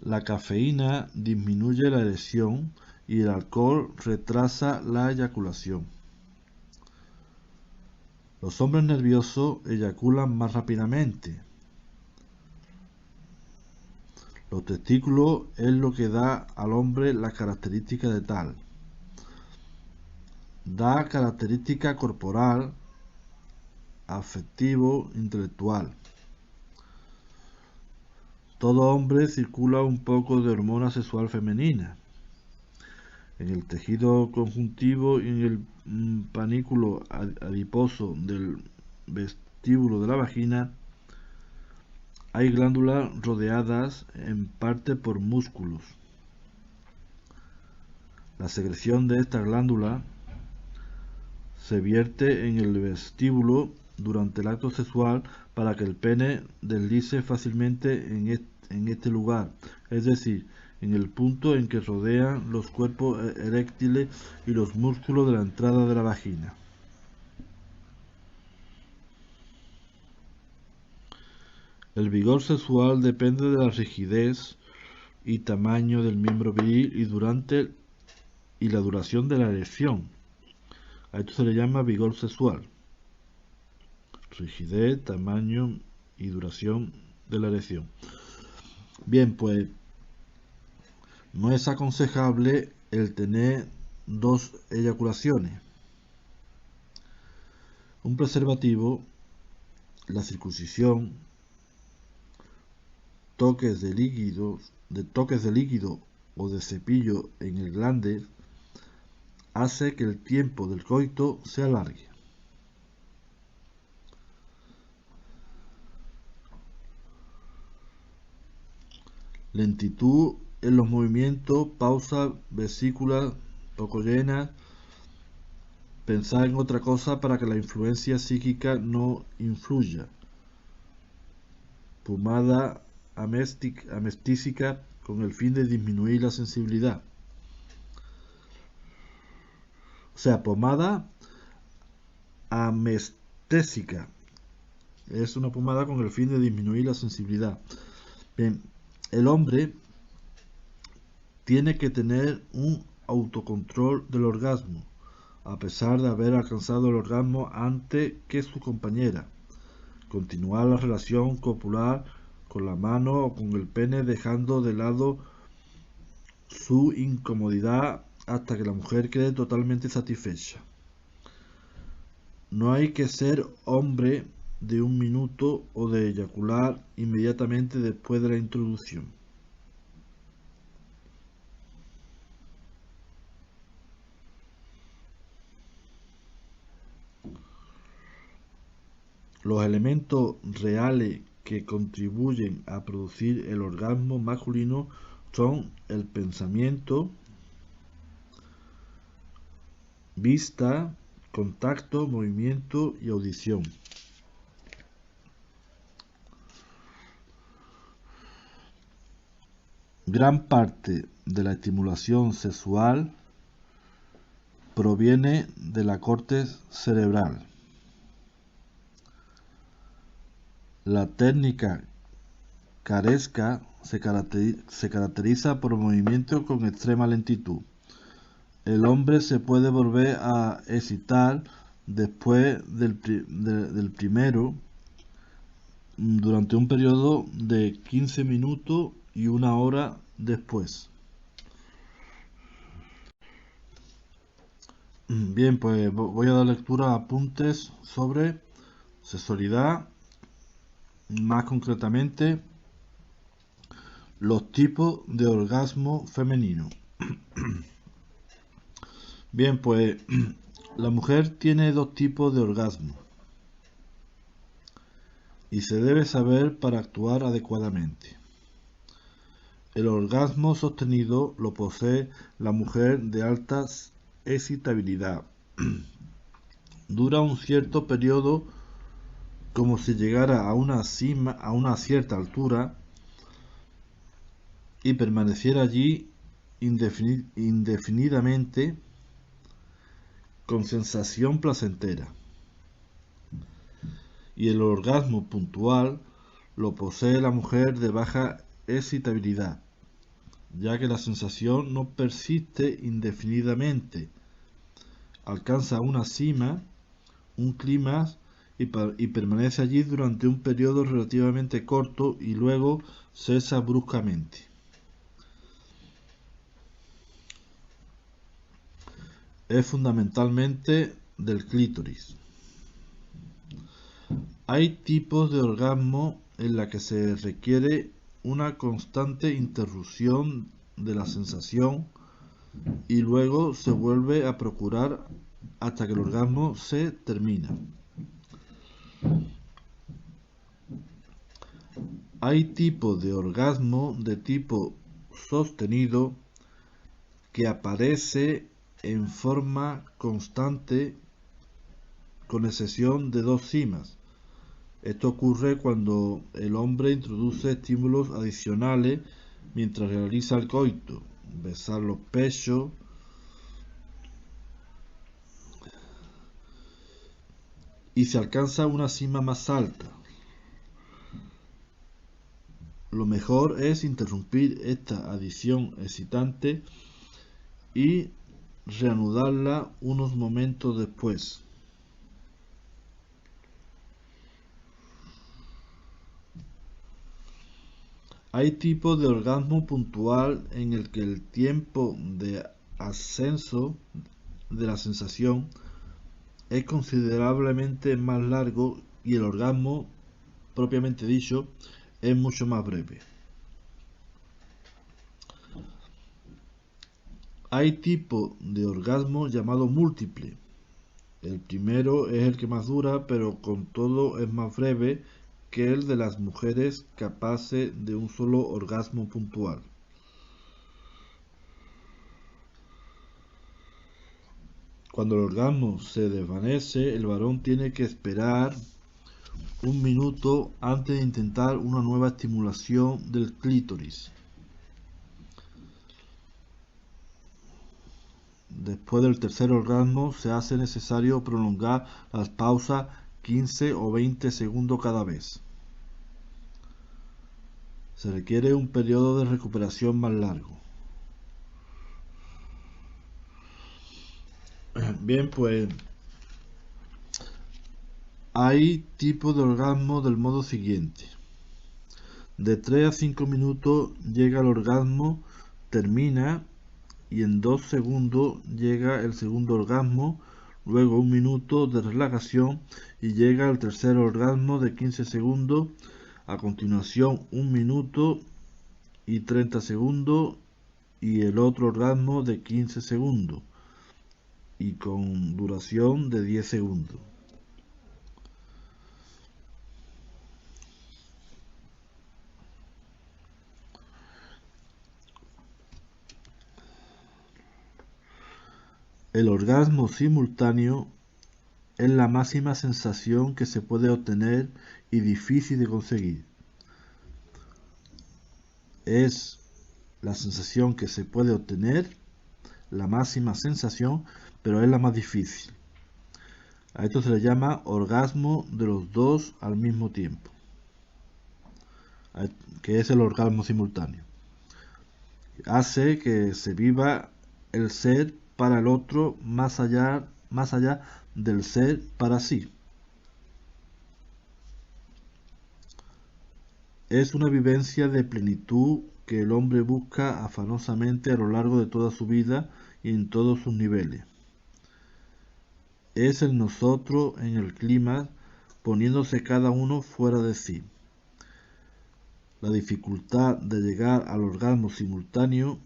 La cafeína disminuye la erección y el alcohol retrasa la eyaculación. Los hombres nerviosos eyaculan más rápidamente. Los testículos es lo que da al hombre la característica de tal. Da característica corporal, afectivo, intelectual. Todo hombre circula un poco de hormona sexual femenina. En el tejido conjuntivo y en el panículo adiposo del vestíbulo de la vagina hay glándulas rodeadas en parte por músculos. La secreción de esta glándula se vierte en el vestíbulo durante el acto sexual para que el pene deslice fácilmente en este lugar, es decir, en el punto en que rodean los cuerpos eréctiles y los músculos de la entrada de la vagina. El vigor sexual depende de la rigidez y tamaño del miembro viril y la duración de la erección. A esto se le llama vigor sexual. Rigidez, tamaño y duración de la erección. Bien, pues no es aconsejable el tener 2 eyaculaciones. Un preservativo, la circuncisión, toques de líquido o de cepillo en el glande hace que el tiempo del coito se alargue. Lentitud en los movimientos, pausa, vesículas poco llenas, pensar en otra cosa para que la influencia psíquica no influya. Pomada amestísica con el fin de disminuir la sensibilidad. O sea, pomada amestésica es una pomada con el fin de disminuir la sensibilidad. Bien, el hombre tiene que tener un autocontrol del orgasmo, a pesar de haber alcanzado el orgasmo antes que su compañera. Continuar la relación copular con la mano o con el pene, dejando de lado su incomodidad hasta que la mujer quede totalmente satisfecha. No hay que ser hombre de 1 minuto o de eyacular inmediatamente después de la introducción. Los elementos reales que contribuyen a producir el orgasmo masculino son el pensamiento, vista, contacto, movimiento y audición. Gran parte de la estimulación sexual proviene de la corteza cerebral. La técnica caresca se caracteriza por movimientos con extrema lentitud. El hombre se puede volver a excitar después del primero durante un periodo de 15 minutos y 1 hora después. Bien, pues voy a dar lectura a apuntes sobre sexualidad, más concretamente los tipos de orgasmo femenino. Bien, pues la mujer tiene 2 tipos de orgasmo y se debe saber para actuar adecuadamente. El orgasmo sostenido lo posee la mujer de alta excitabilidad. Dura un cierto periodo, como si llegara a una cierta altura y permaneciera allí indefinidamente con sensación placentera. Y el orgasmo puntual lo posee la mujer de baja excitabilidad, ya que la sensación no persiste indefinidamente, alcanza una cima, un clímax y permanece allí durante un periodo relativamente corto y luego cesa bruscamente. Es fundamentalmente del clítoris. Hay tipos de orgasmo en la que se requiere una constante interrupción de la sensación y luego se vuelve a procurar hasta que el orgasmo se termina. Hay tipos de orgasmo de tipo sostenido que aparece en forma constante con excepción de dos cimas. Esto ocurre cuando el hombre introduce estímulos adicionales mientras realiza el coito, besar los pechos, y se alcanza una cima más alta. Lo mejor es interrumpir esta adición excitante y reanudarla unos momentos después. Hay tipos de orgasmo puntual en el que el tiempo de ascenso de la sensación es considerablemente más largo y el orgasmo, propiamente dicho, es mucho más breve. Hay tipos de orgasmo llamado múltiple. El primero es el que más dura, pero con todo es más breve que el de las mujeres capaces de un solo orgasmo puntual. Cuando el orgasmo se desvanece, el varón tiene que esperar un minuto antes de intentar una nueva estimulación del clítoris. Después del tercer orgasmo se hace necesario prolongar las pausas 15 o 20 segundos cada vez. Se requiere un periodo de recuperación más largo. Bien, pues hay tipos de orgasmo del modo siguiente. De 3 a 5 minutos llega el orgasmo, termina y en 2 segundos llega el segundo orgasmo, luego un minuto de relajación y llega el tercer orgasmo de 15 segundos, a continuación 1 minuto y 30 segundos y el otro orgasmo de 15 segundos y con duración de 10 segundos. El orgasmo simultáneo es la máxima sensación que se puede obtener y difícil de conseguir. Es la sensación que se puede obtener, la máxima sensación, pero es la más difícil. A esto se le llama orgasmo de los dos al mismo tiempo, que es el orgasmo simultáneo. Hace que se viva el ser para el otro más allá del ser para sí. Es una vivencia de plenitud que el hombre busca afanosamente a lo largo de toda su vida y en todos sus niveles. Es el nosotros en el clima, poniéndose cada uno fuera de sí. La dificultad de llegar al orgasmo simultáneo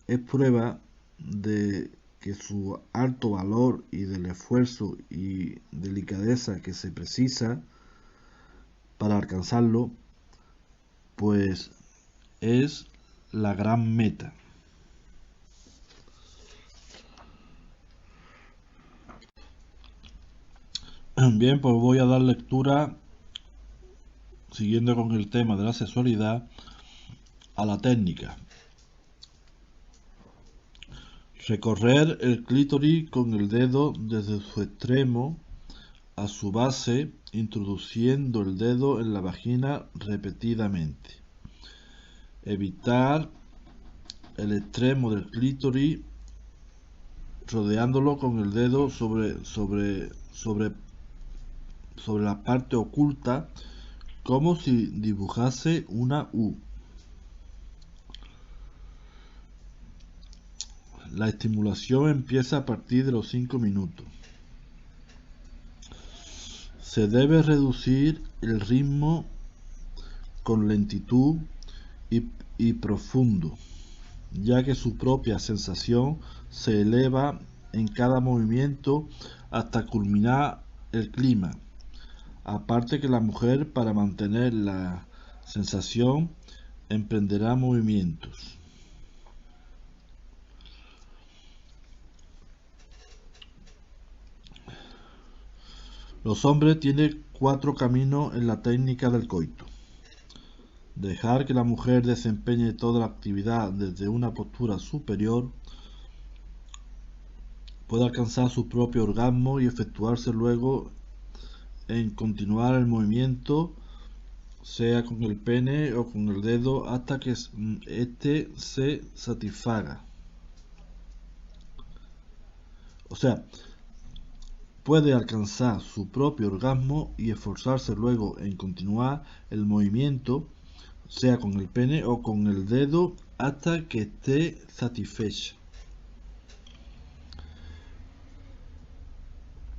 es prueba de que su alto valor y del esfuerzo y delicadeza que se precisa para alcanzarlo, pues es la gran meta. Bien, pues voy a dar lectura, siguiendo con el tema de la sexualidad, a la técnica. Recorrer el clítoris con el dedo desde su extremo a su base, introduciendo el dedo en la vagina repetidamente. Evitar el extremo del clítoris rodeándolo con el dedo sobre la parte oculta, como si dibujase una U. La estimulación empieza a partir de los 5 minutos. Se debe reducir el ritmo con lentitud y profundo, ya que su propia sensación se eleva en cada movimiento hasta culminar el clímax. Aparte que la mujer, para mantener la sensación, emprenderá movimientos. Los hombres tienen 4 caminos en la técnica del coito. Dejar que la mujer desempeñe toda la actividad desde una postura superior, puede alcanzar su propio orgasmo y efectuarse luego en continuar el movimiento, sea con el pene o con el dedo, hasta que éste se satisfaga. O sea, puede alcanzar su propio orgasmo y esforzarse luego en continuar el movimiento, sea con el pene o con el dedo, hasta que esté satisfecha.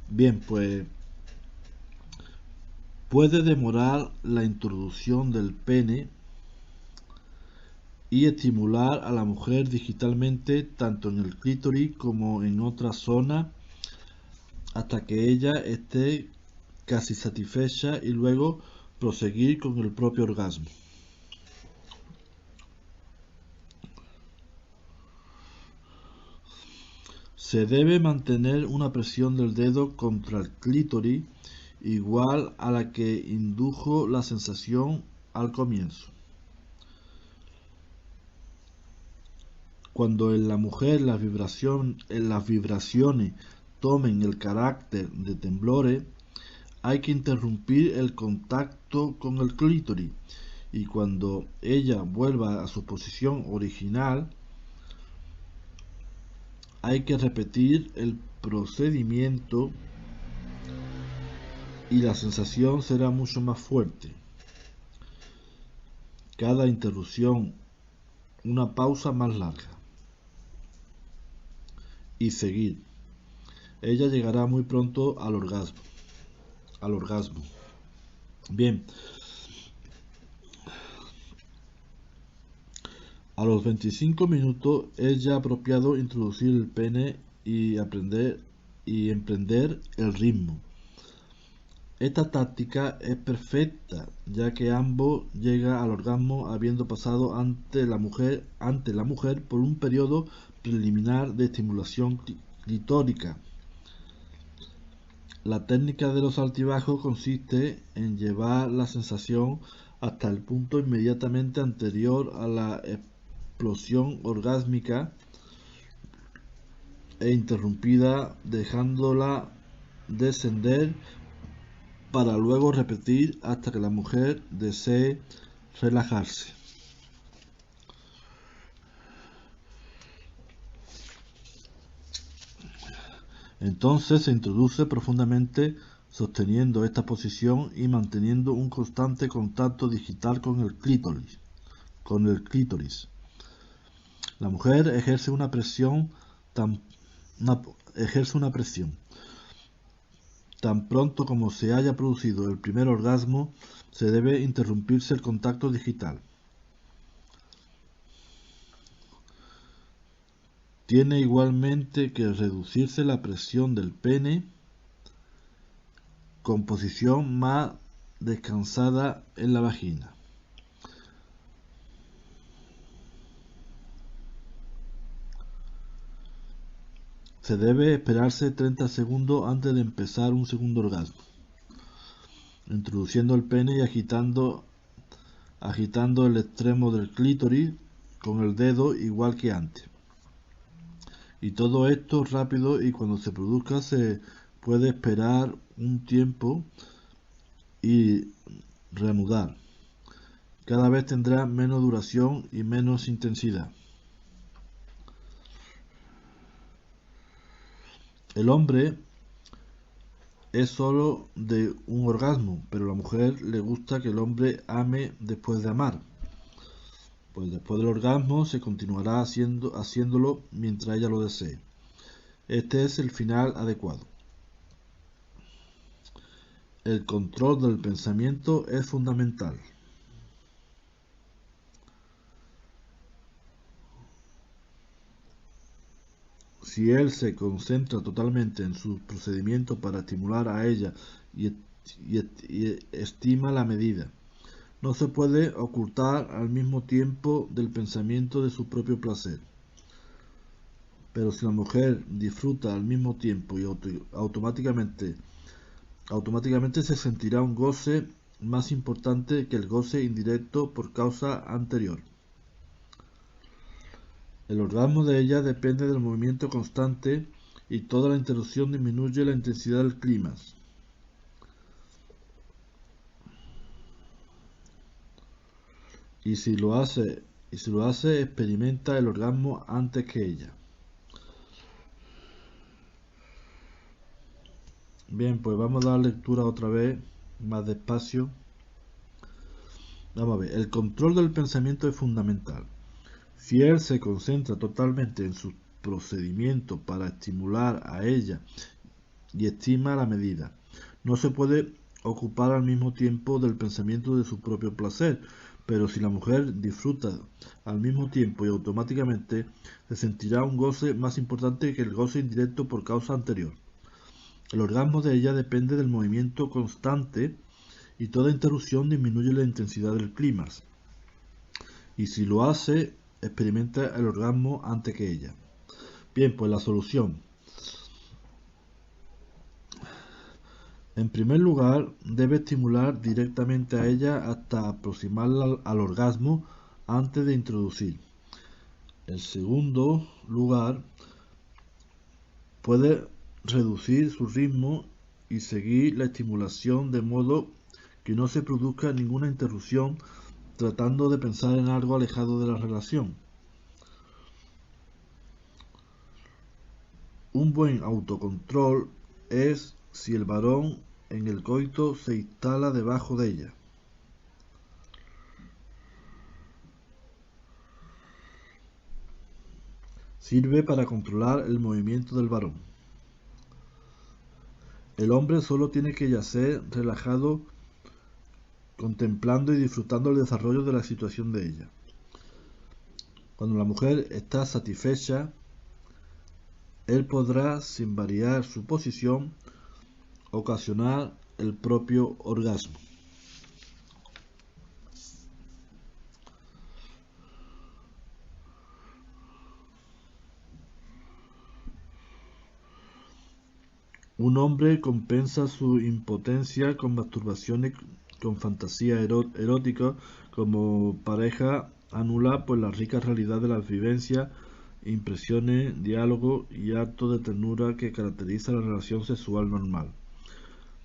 Bien, pues puede demorar la introducción del pene y estimular a la mujer digitalmente tanto en el clítoris como en otras zonas hasta que ella esté casi satisfecha y luego proseguir con el propio orgasmo. Se debe mantener una presión del dedo contra el clítoris igual a la que indujo la sensación al comienzo. Cuando en la mujer las vibraciones tomen el carácter de temblores, hay que interrumpir el contacto con el clítoris y cuando ella vuelva a su posición original, hay que repetir el procedimiento y la sensación será mucho más fuerte. Cada interrupción, una pausa más larga. Y seguir. Ella llegará muy pronto al orgasmo. Bien. A los 25 minutos es ya apropiado introducir el pene y emprender el ritmo. Esta táctica es perfecta, ya que ambos llegan al orgasmo habiendo pasado ante la mujer por un periodo preliminar de estimulación clitórica. La técnica de los altibajos consiste en llevar la sensación hasta el punto inmediatamente anterior a la explosión orgásmica e interrumpida, dejándola descender para luego repetir hasta que la mujer desee relajarse. Entonces se introduce profundamente sosteniendo esta posición y manteniendo un constante contacto digital con el clítoris. La mujer ejerce una presión. Tan pronto como se haya producido el primer orgasmo, se debe interrumpirse el contacto digital. Tiene igualmente que reducirse la presión del pene con posición más descansada en la vagina. Se debe esperarse 30 segundos antes de empezar un segundo orgasmo, introduciendo el pene y agitando el extremo del clítoris con el dedo igual que antes. Y todo esto rápido, y cuando se produzca se puede esperar un tiempo y reanudar. Cada vez tendrá menos duración y menos intensidad. El hombre es solo de un orgasmo, pero a la mujer le gusta que el hombre ame después de amar. Pues después del orgasmo se continuará haciéndolo mientras ella lo desee. Este es el final adecuado. El control del pensamiento es fundamental. Si él se concentra totalmente en su procedimiento para estimular a ella y estima la medida, no se puede ocultar al mismo tiempo del pensamiento de su propio placer. Pero si la mujer disfruta al mismo tiempo y automáticamente se sentirá un goce más importante que el goce indirecto por causa anterior. El orgasmo de ella depende del movimiento constante y toda la interrupción disminuye la intensidad del clímax. Y si lo hace, experimenta el orgasmo antes que ella. Bien, pues vamos a dar lectura otra vez, más despacio. Vamos a ver, el control del pensamiento es fundamental. Si él se concentra totalmente en su procedimiento para estimular a ella y estima la medida, no se puede ocupar al mismo tiempo del pensamiento de su propio placer, pero si la mujer disfruta al mismo tiempo y automáticamente, se sentirá un goce más importante que el goce indirecto por causa anterior. El orgasmo de ella depende del movimiento constante y toda interrupción disminuye la intensidad del clímax. Y si lo hace, experimenta el orgasmo antes que ella. Bien, pues la solución. En primer lugar, debe estimular directamente a ella hasta aproximarla al orgasmo antes de introducir. En segundo lugar, puede reducir su ritmo y seguir la estimulación de modo que no se produzca ninguna interrupción, tratando de pensar en algo alejado de la relación. Un buen autocontrol es si el varón en el coito se instala debajo de ella. Sirve para controlar el movimiento del varón. El hombre solo tiene que yacer relajado, contemplando y disfrutando el desarrollo de la situación de ella. Cuando la mujer está satisfecha, él podrá, sin variar su posición, ocasionar el propio orgasmo. Un hombre compensa su impotencia con masturbaciones con fantasía erótica como pareja anula pues la rica realidad de las vivencias, impresiones, diálogos y actos de ternura que caracteriza la relación sexual normal.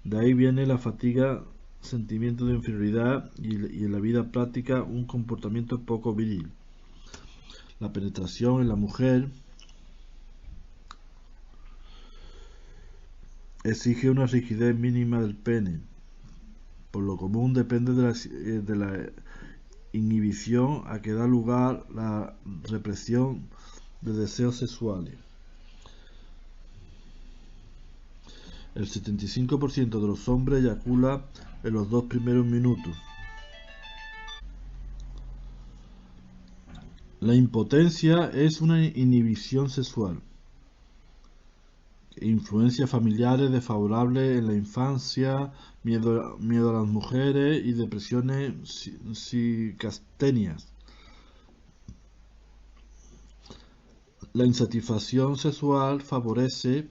De ahí viene la fatiga, sentimiento de inferioridad y en la vida práctica un comportamiento poco viril. La penetración en la mujer exige una rigidez mínima del pene. Por lo común depende de la inhibición a que da lugar la represión de deseos sexuales. El 75% de los hombres eyacula en los 2 primeros minutos. La impotencia es una inhibición sexual. Influencias familiares desfavorables en la infancia, miedo a las mujeres y depresiones psicastenias. La insatisfacción sexual favorece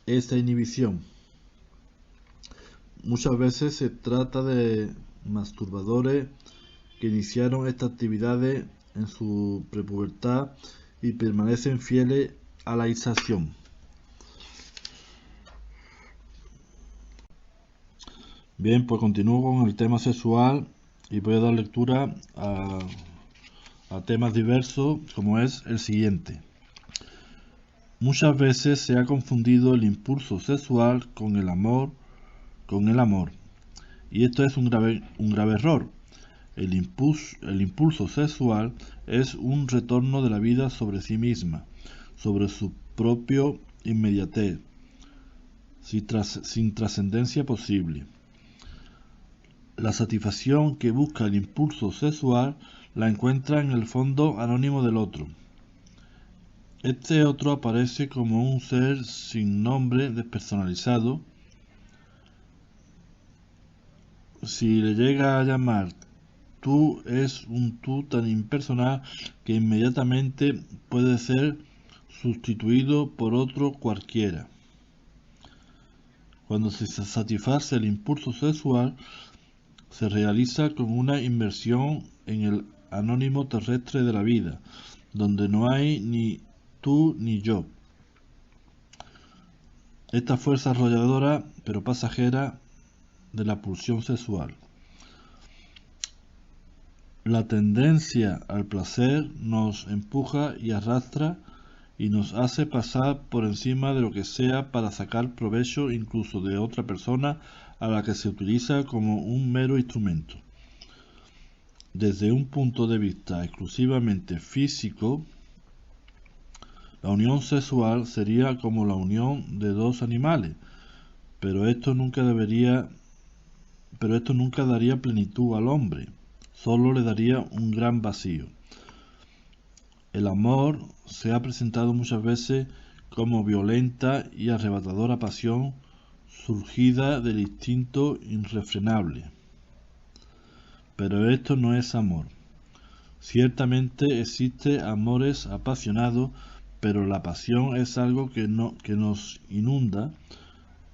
esta inhibición. Muchas veces se trata de masturbadores que iniciaron estas actividades en su prepubertad y permanecen fieles a la iniciación. Bien, pues continúo con el tema sexual y voy a dar lectura a temas diversos, como es el siguiente. Muchas veces se ha confundido el impulso sexual con el amor, y esto es un grave error. El impulso sexual es un retorno de la vida sobre sí misma, sobre su propio inmediatez, sin trascendencia posible. La satisfacción que busca el impulso sexual la encuentra en el fondo anónimo del otro. Este otro aparece como un ser sin nombre, despersonalizado, si le llega a llamar tú, es un tú tan impersonal que inmediatamente puede ser sustituido por otro cualquiera. Cuando se satisface el impulso sexual, se realiza con una inmersión en el anónimo terrestre de la vida, donde no hay ni tú ni yo. Esta fuerza arrolladora, pero pasajera, de la pulsión sexual. La tendencia al placer nos empuja y arrastra y nos hace pasar por encima de lo que sea para sacar provecho incluso de otra persona a la que se utiliza como un mero instrumento. Desde un punto de vista exclusivamente físico, la unión sexual sería como la unión de dos animales, pero esto nunca daría plenitud al hombre, solo le daría un gran vacío. El amor se ha presentado muchas veces como violenta y arrebatadora pasión surgida del instinto irrefrenable. Pero esto no es amor. Ciertamente existe amores apasionados, pero la pasión es algo que nos inunda,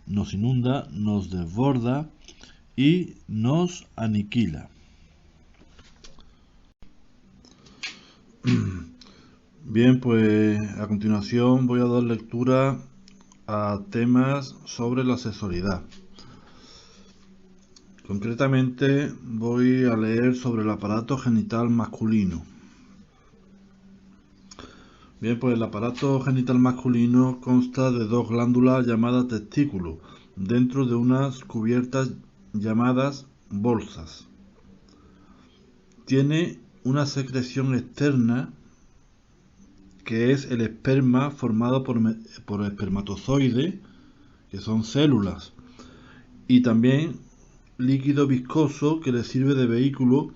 nos desborda y nos aniquila. Bien, pues a continuación voy a dar lectura a temas sobre la sexualidad. Concretamente voy a leer sobre el aparato genital masculino. Bien, pues el aparato genital masculino consta de dos glándulas llamadas testículos, dentro de unas cubiertas llamadas bolsas. Tiene una secreción externa que es el esperma formado por espermatozoides, que son células, y también líquido viscoso que le sirve de vehículo,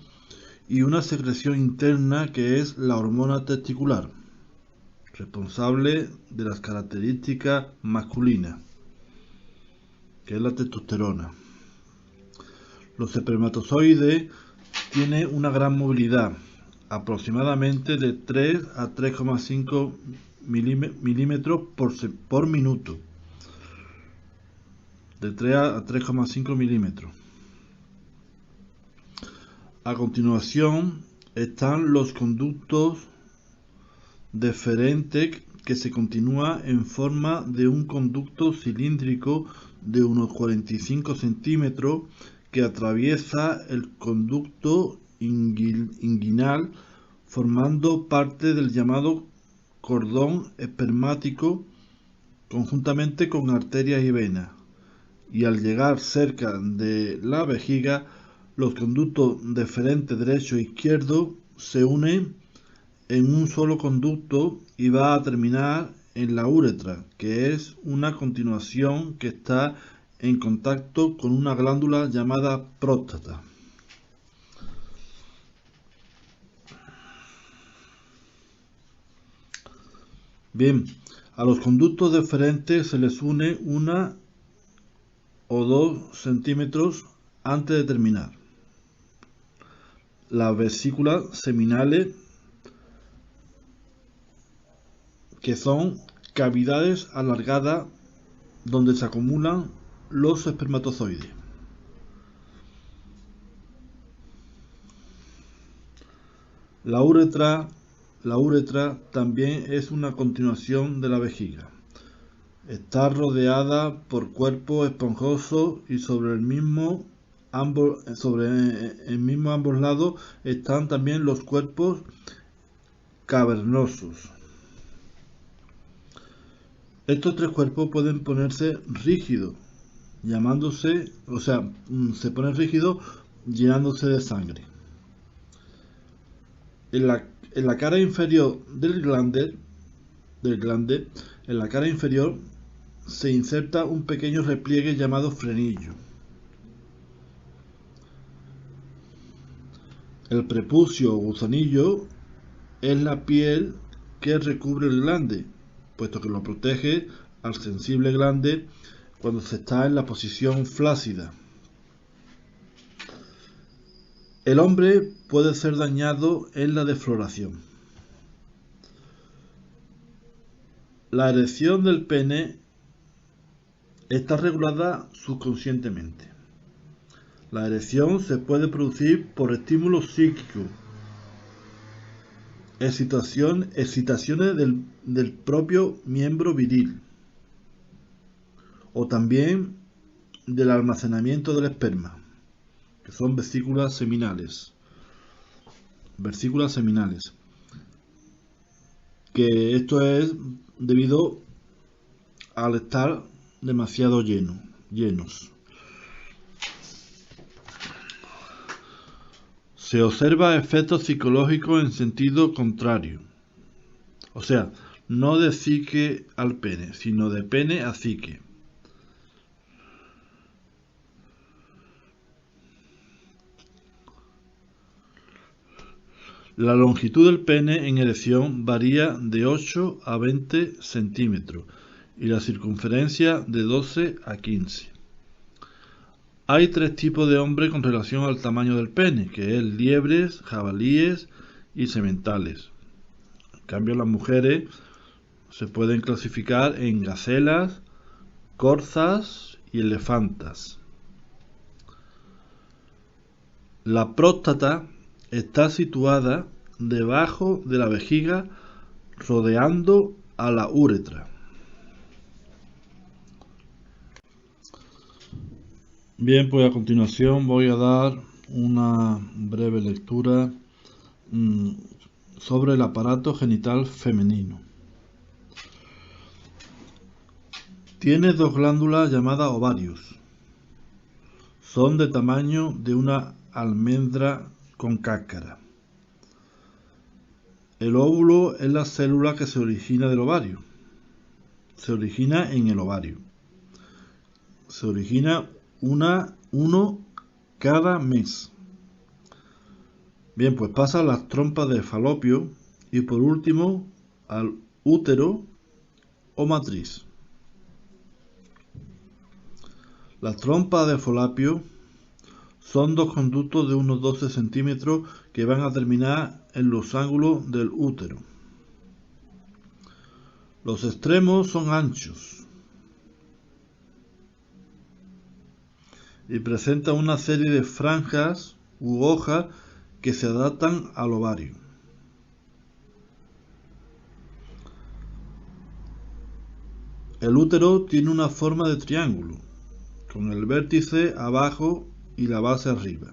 y una secreción interna que es la hormona testicular, responsable de las características masculinas, que es la testosterona. Los espermatozoides tienen una gran movilidad, aproximadamente de 3 a 3,5 milímetros por minuto. De 3 a 3,5 milímetros. A continuación están los conductos deferentes, que se continúa en forma de un conducto cilíndrico de unos 45 centímetros que atraviesa el conducto inguinal, formando parte del llamado cordón espermático, conjuntamente con arterias y venas, y al llegar cerca de la vejiga, los conductos deferentes derecho e izquierdo se unen en un solo conducto y va a terminar en la uretra, que es una continuación que está en contacto con una glándula llamada próstata. Bien, a los conductos deferentes se les une 1 o 2 centímetros antes de terminar. Las vesículas seminales, que son cavidades alargadas donde se acumulan los espermatozoides. La uretra también es una continuación de la vejiga. Está rodeada por cuerpos esponjosos y sobre el mismo ambos lados están también los cuerpos cavernosos. Estos tres cuerpos pueden ponerse rígidos, se ponen rígidos llenándose de sangre. En la cara inferior del glande, en la cara inferior, se inserta un pequeño repliegue llamado frenillo. El prepucio o gusanillo es la piel que recubre el glande, puesto que lo protege al sensible glande cuando se está en la posición flácida. El hombre puede ser dañado en la defloración. La erección del pene está regulada subconscientemente. La erección se puede producir por estímulos psíquicos, excitaciones del propio miembro viril, o también del almacenamiento del esperma, que son vesículas seminales. Que esto es debido al estar demasiado llenos. Se observa efectos psicológicos en sentido contrario. O sea, no de psique al pene, sino de pene a psique. La longitud del pene en erección varía de 8 a 20 centímetros y la circunferencia de 12 a 15. Hay 3 tipos de hombres con relación al tamaño del pene, que es liebres, jabalíes y sementales. En cambio, las mujeres se pueden clasificar en gacelas, corzas y elefantas. La próstata está situada debajo de la vejiga, rodeando a la uretra. Bien, pues a continuación voy a dar una breve lectura sobre el aparato genital femenino. Tiene 2 glándulas llamadas ovarios. Son de tamaño de una almendra con cáscara. El óvulo es la célula que se origina del ovario. Se origina en el ovario. Se origina uno cada mes. Bien, pues pasa a las trompas de falopio y por último al útero o matriz. Las trompas de falopio son 2 conductos de unos 12 centímetros que van a terminar en los ángulos del útero. Los extremos son anchos y presentan una serie de franjas u hojas que se adaptan al ovario. El útero tiene una forma de triángulo, con el vértice abajo y la base arriba.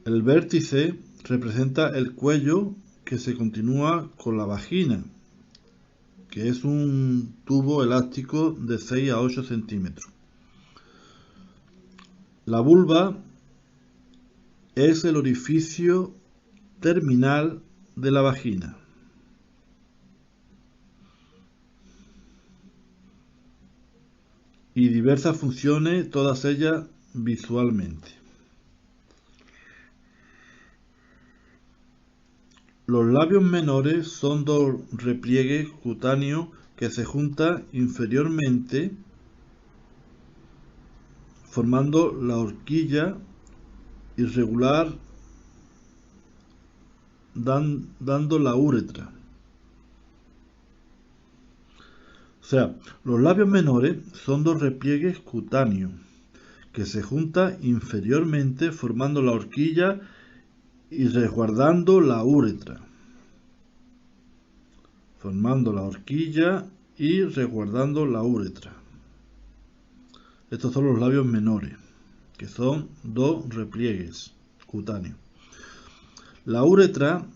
El vértice representa el cuello que se continúa con la vagina, que es un tubo elástico de 6 a 8 centímetros. La vulva es el orificio terminal de la vagina. Y diversas funciones, todas ellas visualmente. Los labios menores son 2 repliegues cutáneos que se juntan inferiormente formando la horquilla irregular dando la uretra. O sea, los labios menores son 2 repliegues cutáneos que se juntan inferiormente formando la horquilla y resguardando la uretra. Formando la horquilla y resguardando la uretra. Estos son los labios menores, que son 2 repliegues cutáneos. La uretra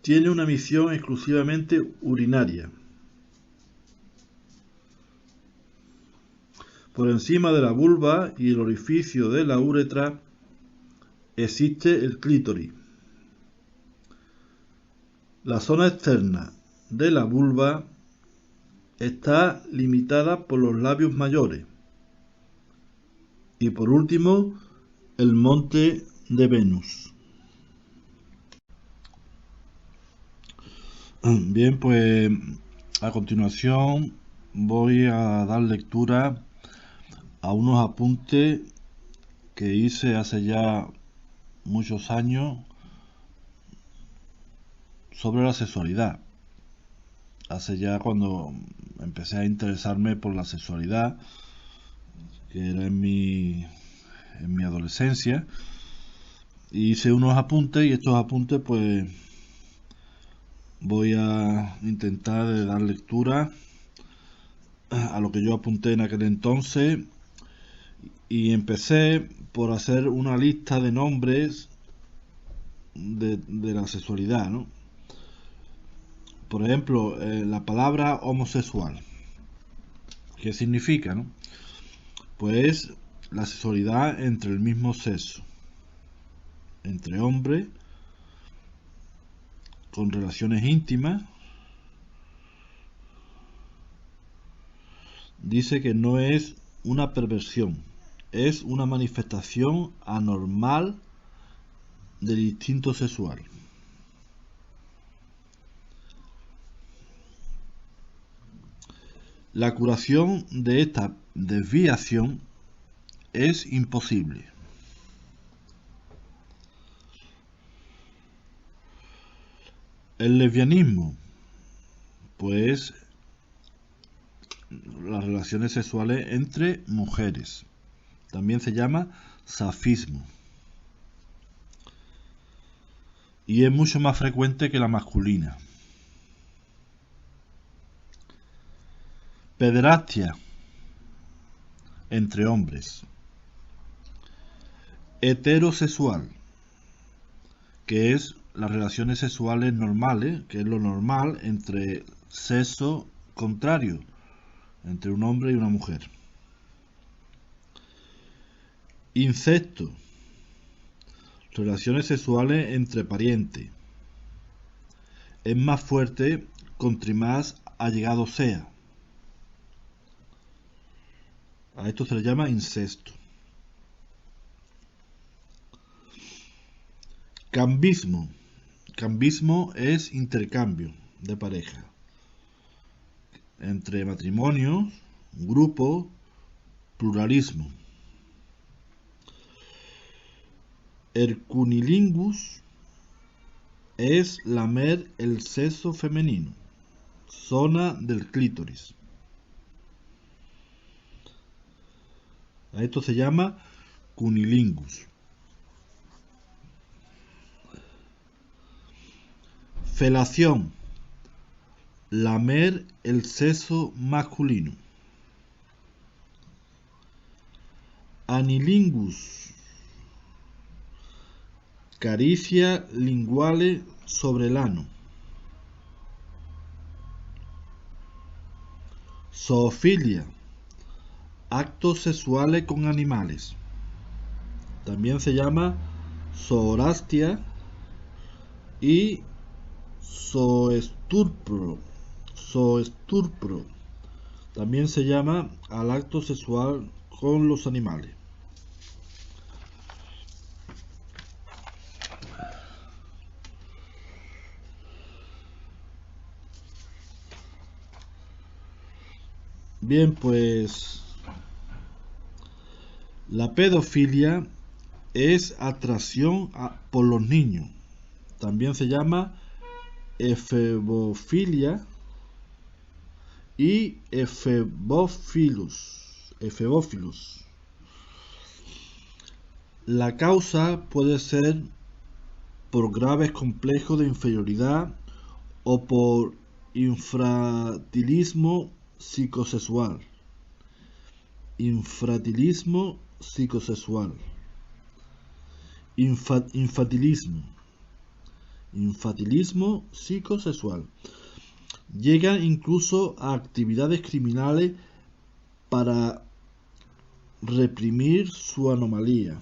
tiene una misión exclusivamente urinaria. Por encima de la vulva y el orificio de la uretra existe el clítoris. La zona externa de la vulva está limitada por los labios mayores. Y por último, el monte de Venus. Bien, pues a continuación voy a dar lectura a unos apuntes que hice hace ya muchos años sobre la sexualidad. Hace ya cuando empecé a interesarme por la sexualidad, que era en mi adolescencia, hice unos apuntes y estos apuntes pues voy a intentar dar lectura a lo que yo apunté en aquel entonces y empecé por hacer una lista de nombres de la sexualidad, ¿no? Por ejemplo, la palabra homosexual. ¿Qué significa, no? Pues la sexualidad entre el mismo sexo, entre hombres, con relaciones íntimas. Dice que no es una perversión, es una manifestación anormal del instinto sexual. La curación de esta desviación es imposible. El lesbianismo, pues las relaciones sexuales entre mujeres. También se llama safismo. Y es mucho más frecuente que la masculina. Pederastia entre hombres. Heterosexual, que es las relaciones sexuales normales, que es lo normal entre sexo contrario, entre un hombre y una mujer. Incesto, relaciones sexuales entre parientes. Es más fuerte contra más allegado sea. A esto se le llama incesto. Cambismo. Cambismo es intercambio de pareja entre matrimonios, grupo, pluralismo. El cunilingus es lamer el sexo femenino, zona del clítoris. A esto se llama cunilingus. Felación, lamer el sexo masculino. Anilingus, caricia linguale sobre el ano. Zoofilia, actos sexuales con animales. También se llama zoorastia y zoosturpro. También se llama al acto sexual con los animales. Bien, pues la pedofilia es atracción por los niños. También se llama efebofilia y efebófilos. La causa puede ser por graves complejos de inferioridad o por infantilismo psicosexual. Infantilismo psicosexual. Infantilismo psicosexual. Llegan incluso a actividades criminales para reprimir su anomalía.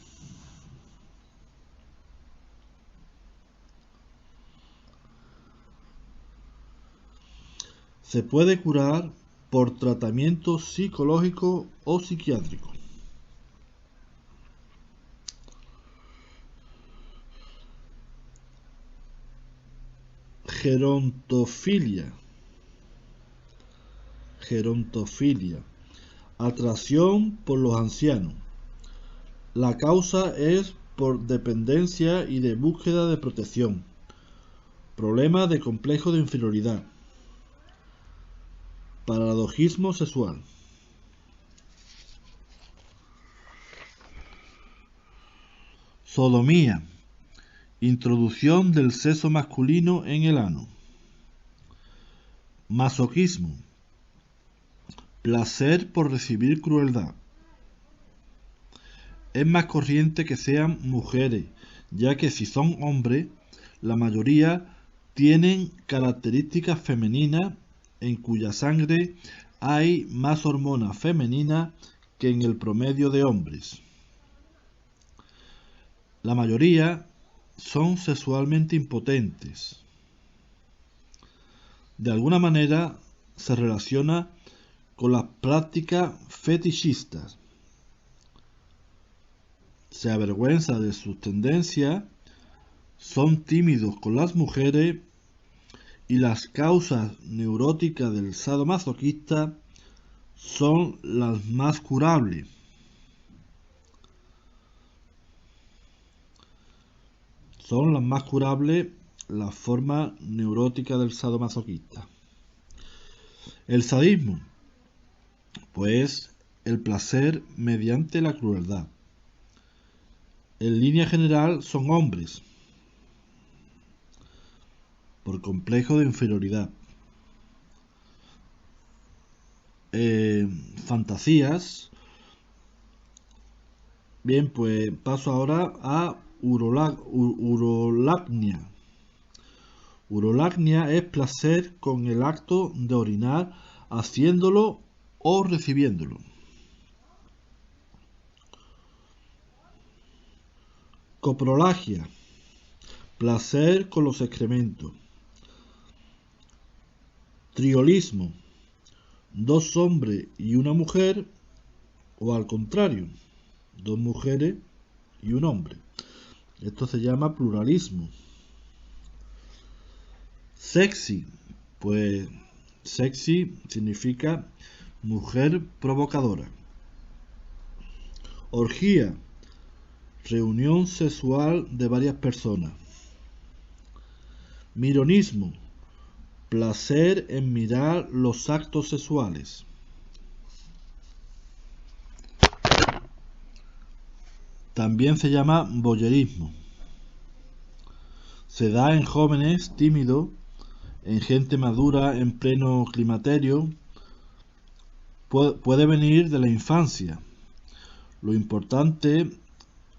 Se puede curar por tratamiento psicológico o psiquiátrico. Gerontofilia. gerontofilia, atracción por los ancianos. La causa es por dependencia y de búsqueda de protección. Problemas de complejo de inferioridad. Paradojismo sexual. Sodomía. Introducción del sexo masculino en el ano. Masoquismo. Placer por recibir crueldad. Es más corriente que sean mujeres, ya que si son hombres, la mayoría tienen características femeninas en cuya sangre hay más hormonas femeninas que en el promedio de hombres. La mayoría son sexualmente impotentes. De alguna manera se relaciona con las prácticas fetichistas. Se avergüenza de sus tendencias, son tímidos con las mujeres y las causas neuróticas del sadomasoquista son las más curables. Son las más curables las formas neuróticas del sadomasoquista. El sadismo, pues el placer mediante la crueldad. En línea general son hombres, por complejo de inferioridad. Fantasías. Bien, pues paso ahora a urolagnia. Urolagnia es placer con el acto de orinar haciéndolo o recibiéndolo. Coprolagia, placer con los excrementos. Triolismo, dos hombres y una mujer, o al contrario, dos mujeres y un hombre. Esto se llama pluralismo. Sexy, pues sexy significa mujer provocadora. Orgía, reunión sexual de varias personas. Mironismo, placer en mirar los actos sexuales. También se llama voyerismo. Se da en jóvenes tímidos, en gente madura en pleno climaterio. Puede venir de la infancia. Lo importante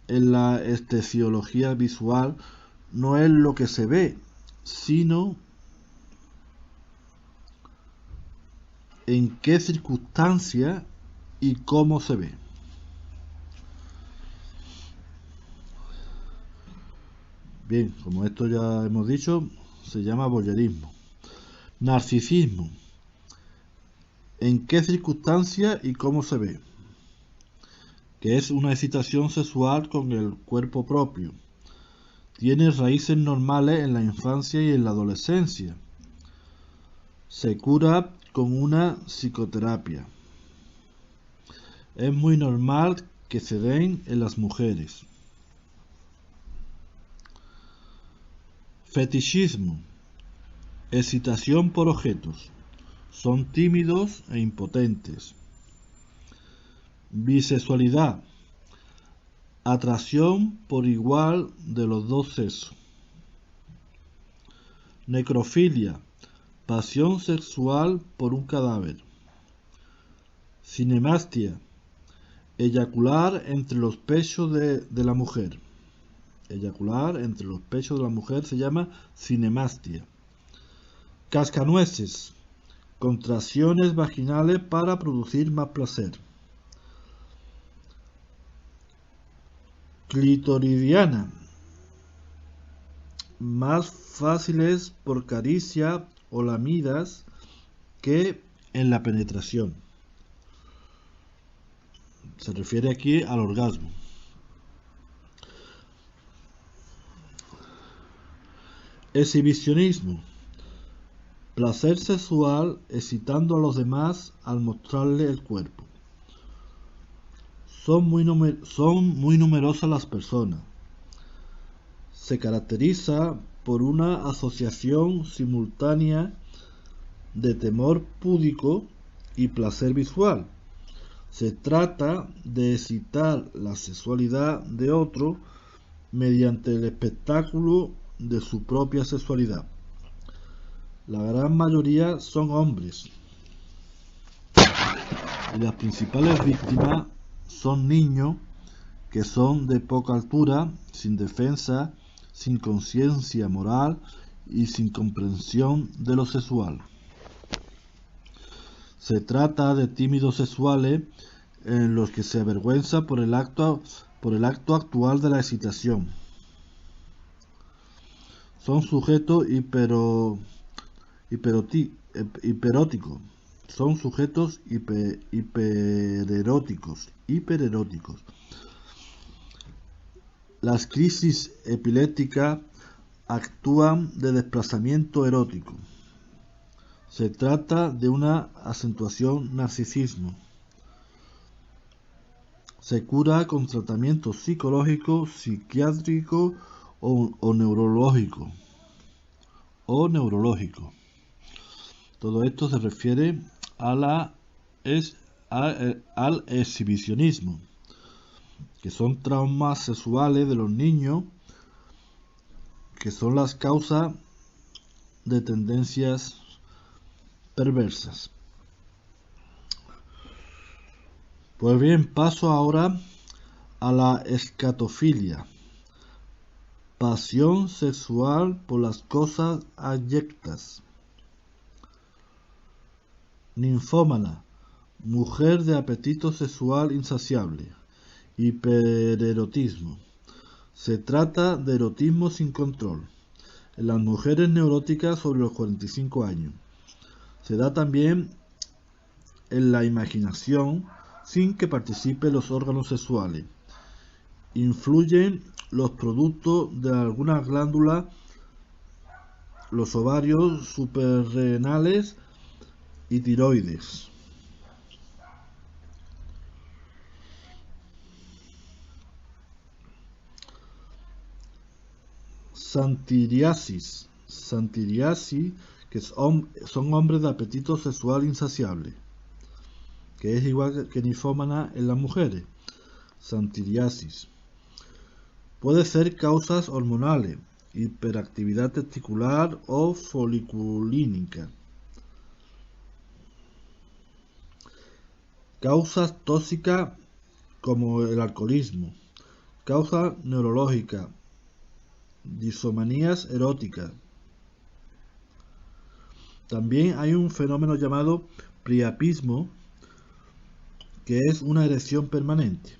en la estesiología visual no es lo que se ve, sino en qué circunstancias y cómo se ve. Bien, como esto ya hemos dicho, se llama voyerismo. Narcisismo. ¿En qué circunstancias y cómo se ve? Que es una excitación sexual con el cuerpo propio. Tiene raíces normales en la infancia y en la adolescencia. Se cura con una psicoterapia. Es muy normal que se den en las mujeres. Fetichismo. Excitación por objetos. Son tímidos e impotentes. Bisexualidad. Atracción por igual de los dos sexos. Necrofilia. Pasión sexual por un cadáver. Cinemastia. Eyacular entre los pechos de la mujer. Eyacular entre los pechos de la mujer se llama cinemastia. Cascanueces. Contracciones vaginales para producir más placer. Clitoridiana. Más fáciles por caricia o lamidas que en la penetración. Se refiere aquí al orgasmo. Exhibicionismo. Placer sexual excitando a los demás al mostrarle el cuerpo. Son muy numerosas las personas. Se caracteriza por una asociación simultánea de temor púdico y placer visual. Se trata de excitar la sexualidad de otro mediante el espectáculo de su propia sexualidad. La gran mayoría son hombres y las principales víctimas son niños que son de poca altura, sin defensa, sin conciencia moral y sin comprensión de lo sexual. Se trata de tímidos sexuales en los que se avergüenza por el acto actual de la excitación. Son sujetos hipereróticos. Son sujetos hipereróticos. Las crisis epilépticas actúan de desplazamiento erótico. Se trata de una acentuación narcisismo. Se cura con tratamiento psicológico, psiquiátrico o neurológico. Todo esto se refiere al exhibicionismo, que son traumas sexuales de los niños, que son las causas de tendencias perversas. Pues bien, paso ahora a la escatofilia, pasión sexual por las cosas abyectas. Ninfómana, mujer de apetito sexual insaciable. Hipererotismo. Se trata de erotismo sin control en las mujeres neuróticas sobre los 45 años. Se da también en la imaginación sin que participen los órganos sexuales. Influyen los productos de algunas glándulas, los ovarios suprarrenales y tiroides. Santiriasis, que son hombres de apetito sexual insaciable, que es igual que ninfómana en las mujeres. Santiriasis. Puede ser causas hormonales, hiperactividad testicular o foliculínica. Causas tóxicas como el alcoholismo. Causas neurológicas, disomanías eróticas. También hay un fenómeno llamado priapismo, que es una erección permanente.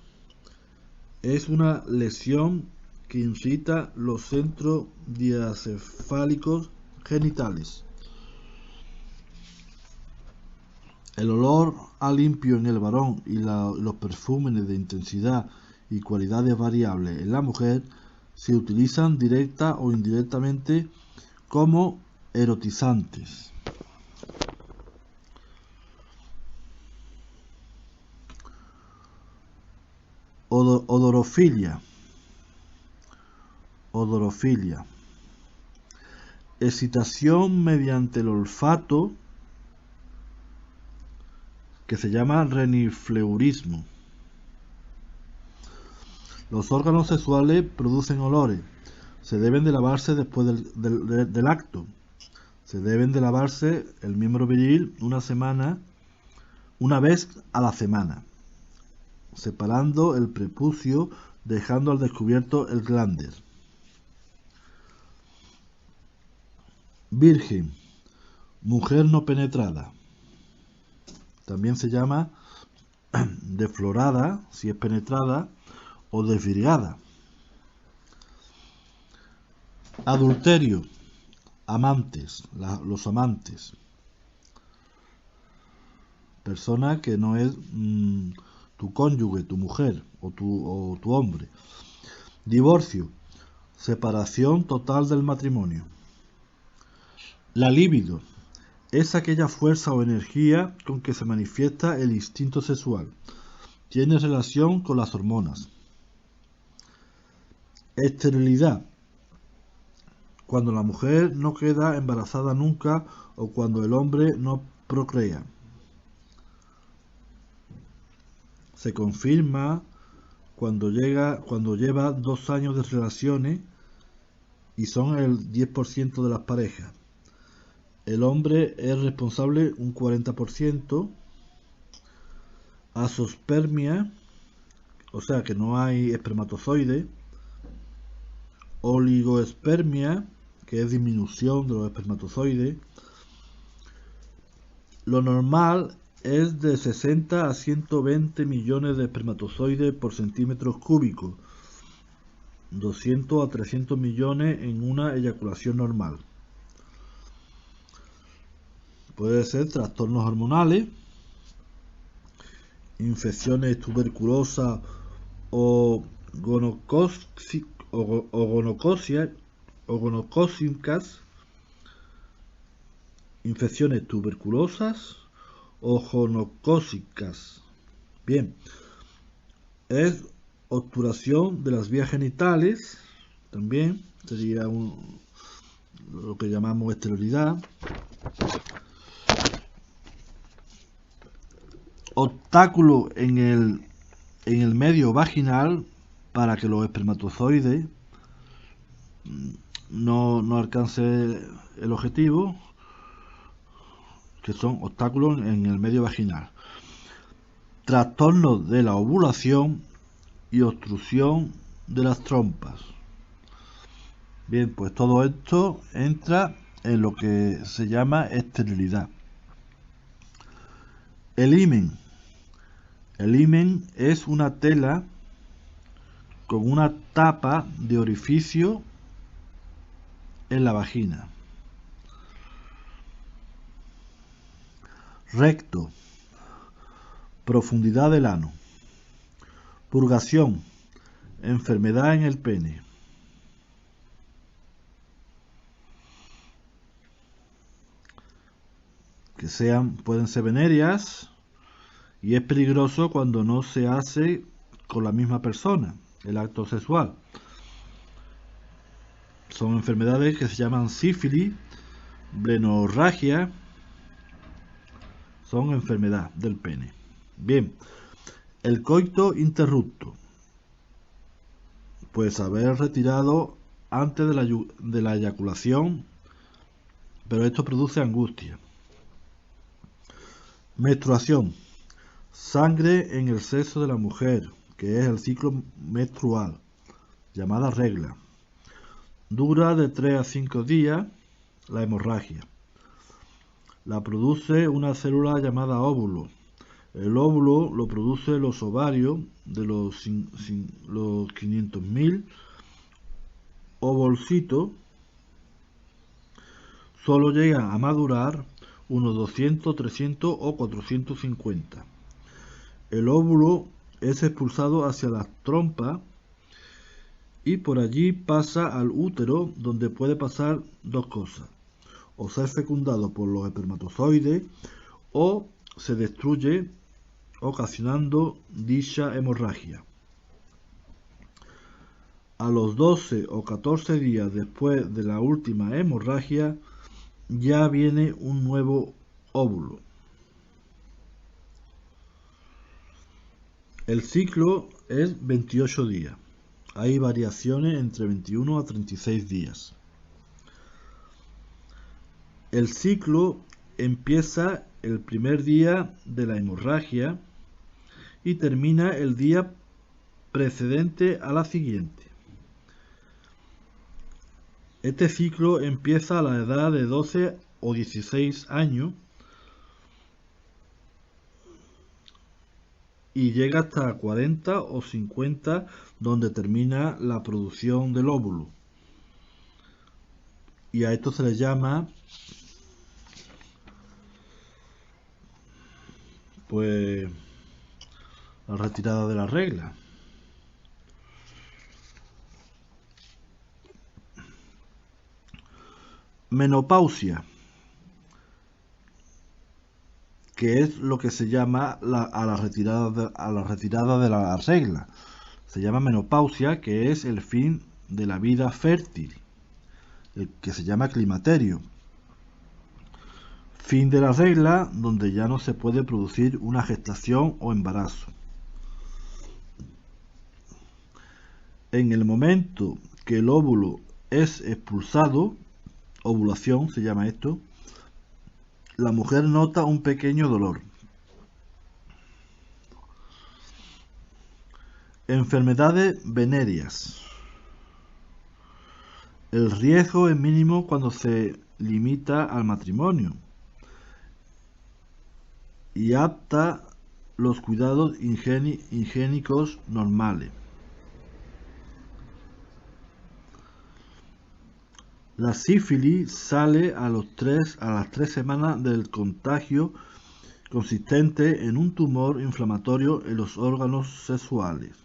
Es una lesión que incita los centros diacefálicos genitales. El olor a limpio en el varón y los perfumes de intensidad y cualidades variables en la mujer se utilizan directa o indirectamente como erotizantes. Odorofilia. Excitación mediante el olfato, que se llama renifleurismo. Los órganos sexuales producen olores. Se deben de lavarse después del acto. Se deben de lavarse el miembro viril una vez a la semana, separando el prepucio, dejando al descubierto el glánder. Virgen, mujer no penetrada. También se llama deflorada si es penetrada o desvirgada. Adulterio, amantes, los amantes. Persona que no es tu cónyuge, tu mujer o tu hombre. Divorcio, separación total del matrimonio. La libido, es aquella fuerza o energía con que se manifiesta el instinto sexual. Tiene relación con las hormonas. Esterilidad. Cuando la mujer no queda embarazada nunca o cuando el hombre no procrea. Se confirma cuando lleva 2 años de relaciones y son el 10% de las parejas. El hombre es responsable un 40%. Azoospermia, o sea que no hay espermatozoide. Oligoespermia, que es disminución de los espermatozoides. Lo normal es de 60 a 120 millones de espermatozoides por centímetros cúbicos, 200 a 300 millones en una eyaculación normal. Puede ser trastornos hormonales, infecciones tuberculosas o gonocócicas, infecciones tuberculosas o gonocócicas. Bien, es obturación de las vías genitales, también sería lo que llamamos esterilidad. Obstáculo en el medio vaginal para que los espermatozoides no alcance el objetivo, que son obstáculos en el medio vaginal. Trastornos de la ovulación y obstrucción de las trompas. Bien, pues todo esto entra en lo que se llama esterilidad. El himen. El himen es una tela con una tapa de orificio en la vagina. Recto. Profundidad del ano. Purgación. Enfermedad en el pene. Pueden ser venéreas y es peligroso cuando no se hace con la misma persona el acto sexual. Son enfermedades que se llaman sífilis, blenorragia, son enfermedad del pene. Bien, el coito interrupto, pues haber retirado antes de la eyaculación, pero esto produce angustia. Menstruación, sangre en el sexo de la mujer, que es el ciclo menstrual, llamada regla. Dura de 3 a 5 días la hemorragia. La produce una célula llamada óvulo. El óvulo lo produce los ovarios de los 500.000 ovolcitos. Solo llegan a madurar unos 200, 300 o 450. El óvulo es expulsado hacia las trompas y por allí pasa al útero, donde puede pasar dos cosas: o ser fecundado por los espermatozoides o se destruye, ocasionando dicha hemorragia. A los 12 o 14 días después de la última hemorragia ya viene un nuevo óvulo. El ciclo es 28 días. Hay variaciones entre 21 a 36 días. El ciclo empieza el primer día de la hemorragia y termina el día precedente a la siguiente. Este ciclo empieza a la edad de 12 o 16 años y llega hasta 40 o 50, donde termina la producción del óvulo. Y a esto se le llama pues la retirada de la regla. Menopausia, que es lo que se llama a la retirada de la regla. Se llama menopausia, que es el fin de la vida fértil, el que se llama climaterio. Fin de la regla, donde ya no se puede producir una gestación o embarazo. En el momento que el óvulo es expulsado, ovulación se llama esto, la mujer nota un pequeño dolor. Enfermedades venéreas. El riesgo es mínimo cuando se limita al matrimonio y apta los cuidados higiénicos normales. La sífilis sale a las 3 semanas del contagio, consistente en un tumor inflamatorio en los órganos sexuales.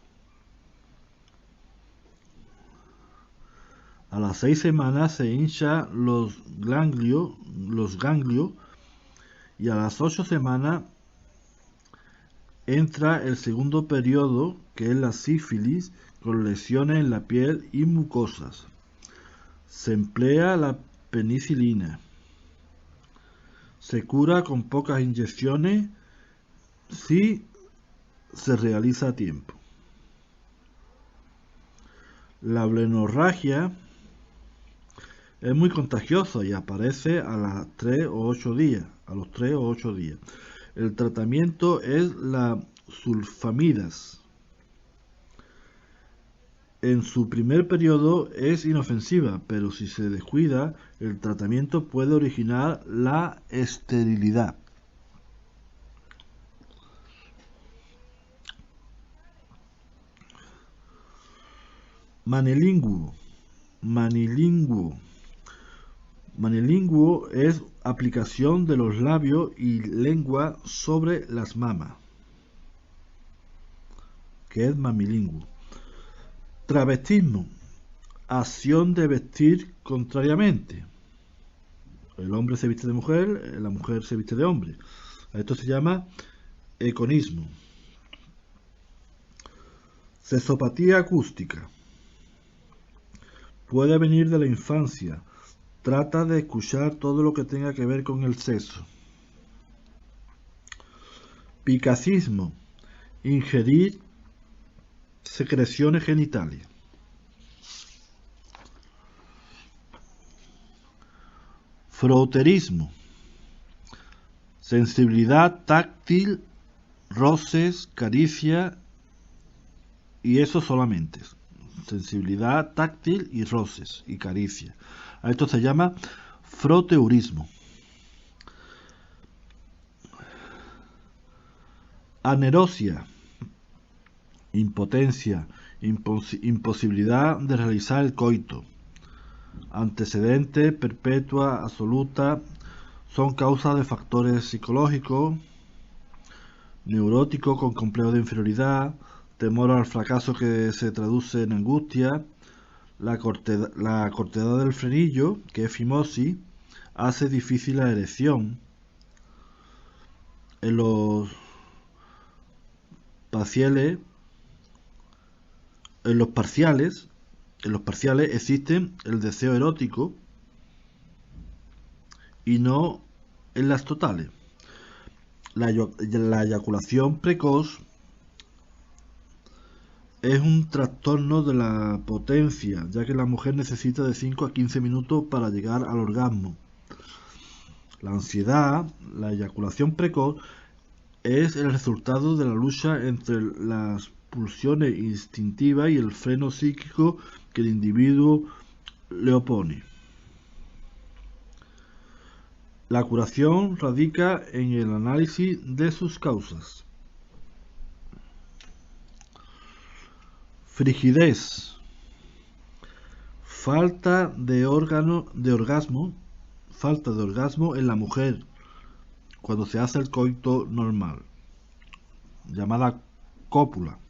A las 6 semanas se hinchan los ganglios y a las 8 semanas entra el segundo periodo, que es la sífilis, con lesiones en la piel y mucosas. Se emplea la penicilina. Se cura con pocas inyecciones si se realiza a tiempo. La blenorragia es muy contagiosa y aparece a los 3 o 8 días. El tratamiento es la sulfamidas. En su primer periodo es inofensiva, pero si se descuida, el tratamiento puede originar la esterilidad. Manilinguo. Manilinguo es aplicación de los labios y lengua sobre las mamas, que es manilinguo. Travestismo. Acción de vestir contrariamente. El hombre se viste de mujer, la mujer se viste de hombre. Esto se llama econismo. Sexopatía acústica. Puede venir de la infancia. Trata de escuchar todo lo que tenga que ver con el sexo. Picacismo. Ingerir secreciones genitales. Frouterismo. Sensibilidad táctil, roces, caricia y eso solamente. Sensibilidad táctil y roces y caricia. A esto se llama froteurismo. Anerosia. Impotencia, imposibilidad de realizar el coito. Antecedente perpetua absoluta son causas de factores psicológicos, neuróticos con complejo de inferioridad, temor al fracaso que se traduce en angustia, la cortedad del frenillo, que es fimosis, hace difícil la erección. En los parciales existen el deseo erótico y no en las totales. La eyaculación precoz es un trastorno de la potencia, ya que la mujer necesita de 5 a 15 minutos para llegar al orgasmo. La ansiedad, la eyaculación precoz, es el resultado de la lucha entre las pulsiones instintivas y el freno psíquico que el individuo le opone. La curación radica en el análisis de sus causas. Frigidez. Falta de orgasmo en la mujer cuando se hace el coito normal, llamada cópula.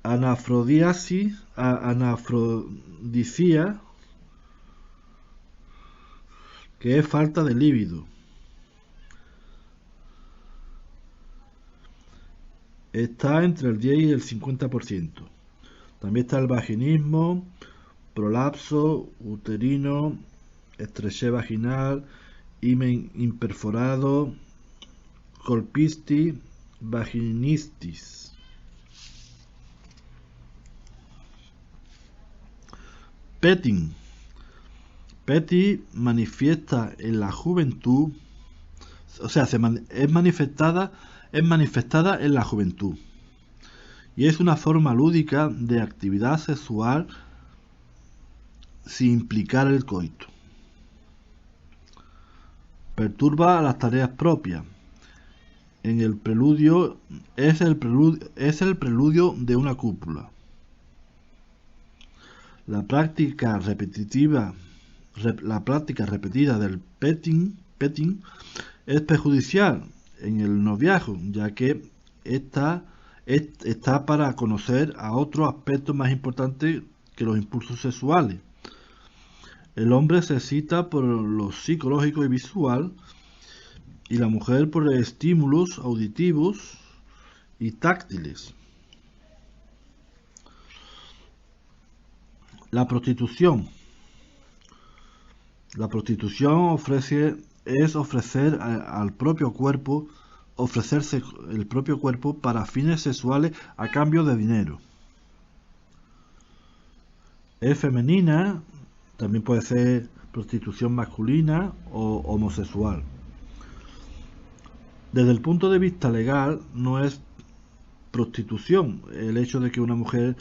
Anafrodisia, que es falta de líbido. está entre el 10 y el 50%. También está el vaginismo, prolapso uterino, estrechez vaginal, himen imperforado, colpistis, vaginistis. Petting. Petting manifiesta en la juventud, o sea, es manifestada en la juventud y es una forma lúdica de actividad sexual sin implicar el coito. Perturba las tareas propias. En el preludio es el preludio de una cópula. La práctica repetida del petting es perjudicial en el noviazgo, ya que está para conocer a otros aspectos más importantes que los impulsos sexuales. El hombre se excita por lo psicológico y visual, y la mujer por estímulos auditivos y táctiles. La prostitución. La prostitución es ofrecer al propio cuerpo, ofrecerse el propio cuerpo para fines sexuales a cambio de dinero. Es femenina, también puede ser prostitución masculina o homosexual. Desde el punto de vista legal, no es prostitución el hecho de que una mujer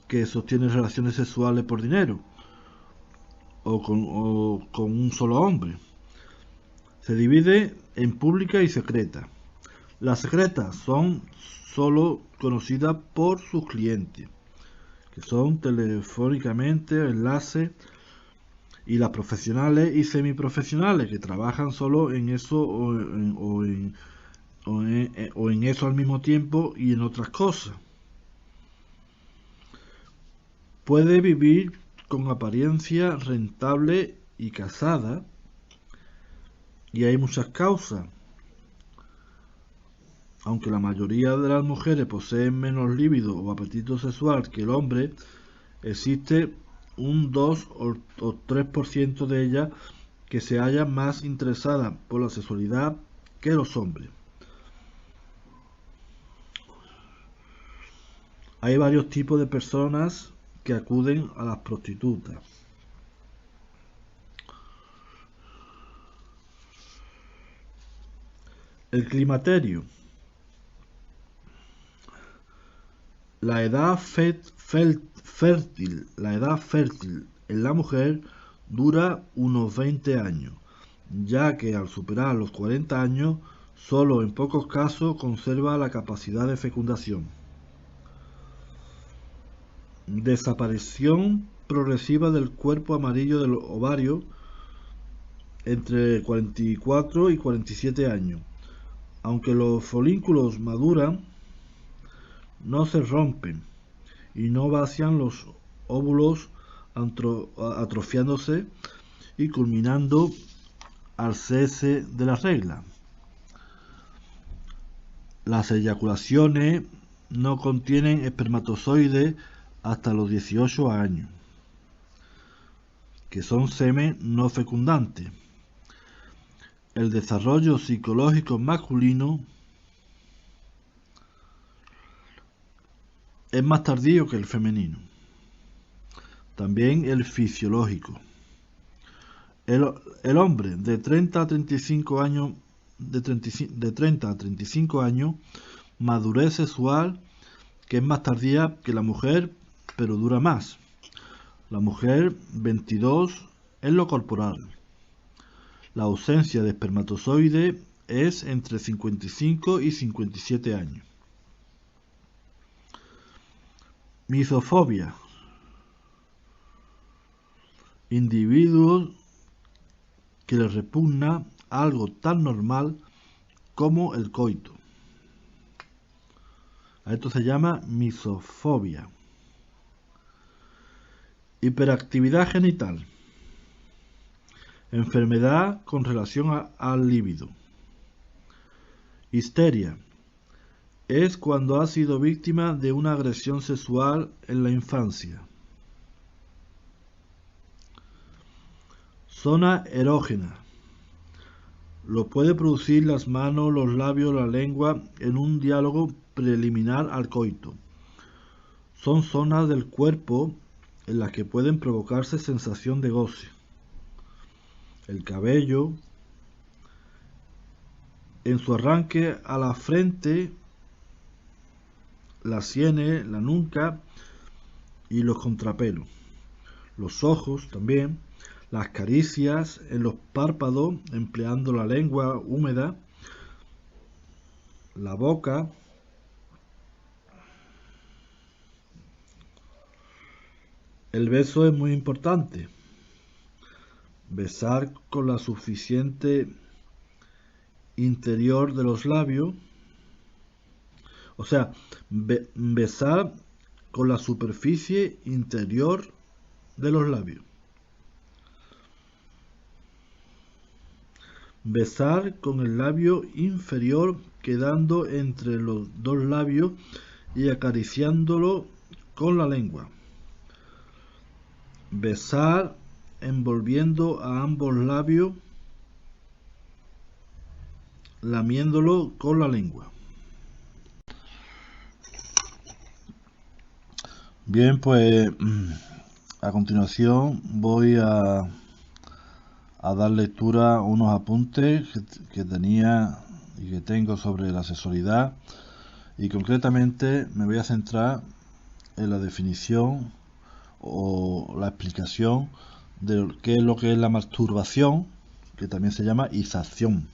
que sostiene relaciones sexuales por dinero o con un solo hombre. Se divide en pública y secreta. Las secretas son solo conocidas por sus clientes, que son telefónicamente enlaces, y las profesionales y semiprofesionales, que trabajan solo en eso o en eso al mismo tiempo y en otras cosas. Puede vivir con apariencia rentable y casada, y hay muchas causas. Aunque la mayoría de las mujeres poseen menos libido o apetito sexual que el hombre, existe un 2 o 3% de ellas que se hallan más interesadas por la sexualidad que los hombres. Hay varios tipos de personas que acuden a las prostitutas. El climaterio. La edad fértil en la mujer dura unos 20 años, ya que al superar los 40 años, solo en pocos casos conserva la capacidad de fecundación. Desaparición progresiva del cuerpo amarillo del ovario entre 44 y 47 años. Aunque los folículos maduran, no se rompen y no vacían los óvulos, atrofiándose y culminando al cese de la regla. Las eyaculaciones no contienen espermatozoides hasta los 18 años, que son semen no fecundante. El desarrollo psicológico masculino es más tardío que el femenino. También el fisiológico. El hombre de 30 a 35 años, madurez sexual que es más tardía que la mujer, pero dura más. La mujer 22 en lo corporal. La ausencia de espermatozoide es entre 55 y 57 años. Misofobia. Individuos que les repugna algo tan normal como el coito. A esto se llama misofobia. Hiperactividad genital. Enfermedad con relación al líbido. Histeria. es cuando ha sido víctima de una agresión sexual en la infancia. Zona erógena. Lo puede producir las manos, los labios, la lengua en un diálogo preliminar al coito. Son zonas del cuerpo en las que pueden provocarse sensación de goce. El cabello, en su arranque a la frente, las sienes, la nuca y los contrapelos. Los ojos también, las caricias en los párpados empleando la lengua húmeda, la boca, el beso es muy importante. Besar con la suficiente interior de los labios, o sea, besar con la superficie interior de los labios. Besar con el labio inferior quedando entre los dos labios y acariciándolo con la lengua. Besar envolviendo a ambos labios, lamiéndolo con la lengua. Bien, pues a continuación voy a dar lectura a unos apuntes que tenía y que tengo sobre la sexualidad, y concretamente me voy a centrar en la definición o la explicación de qué es lo que es la masturbación, que también se llama ización.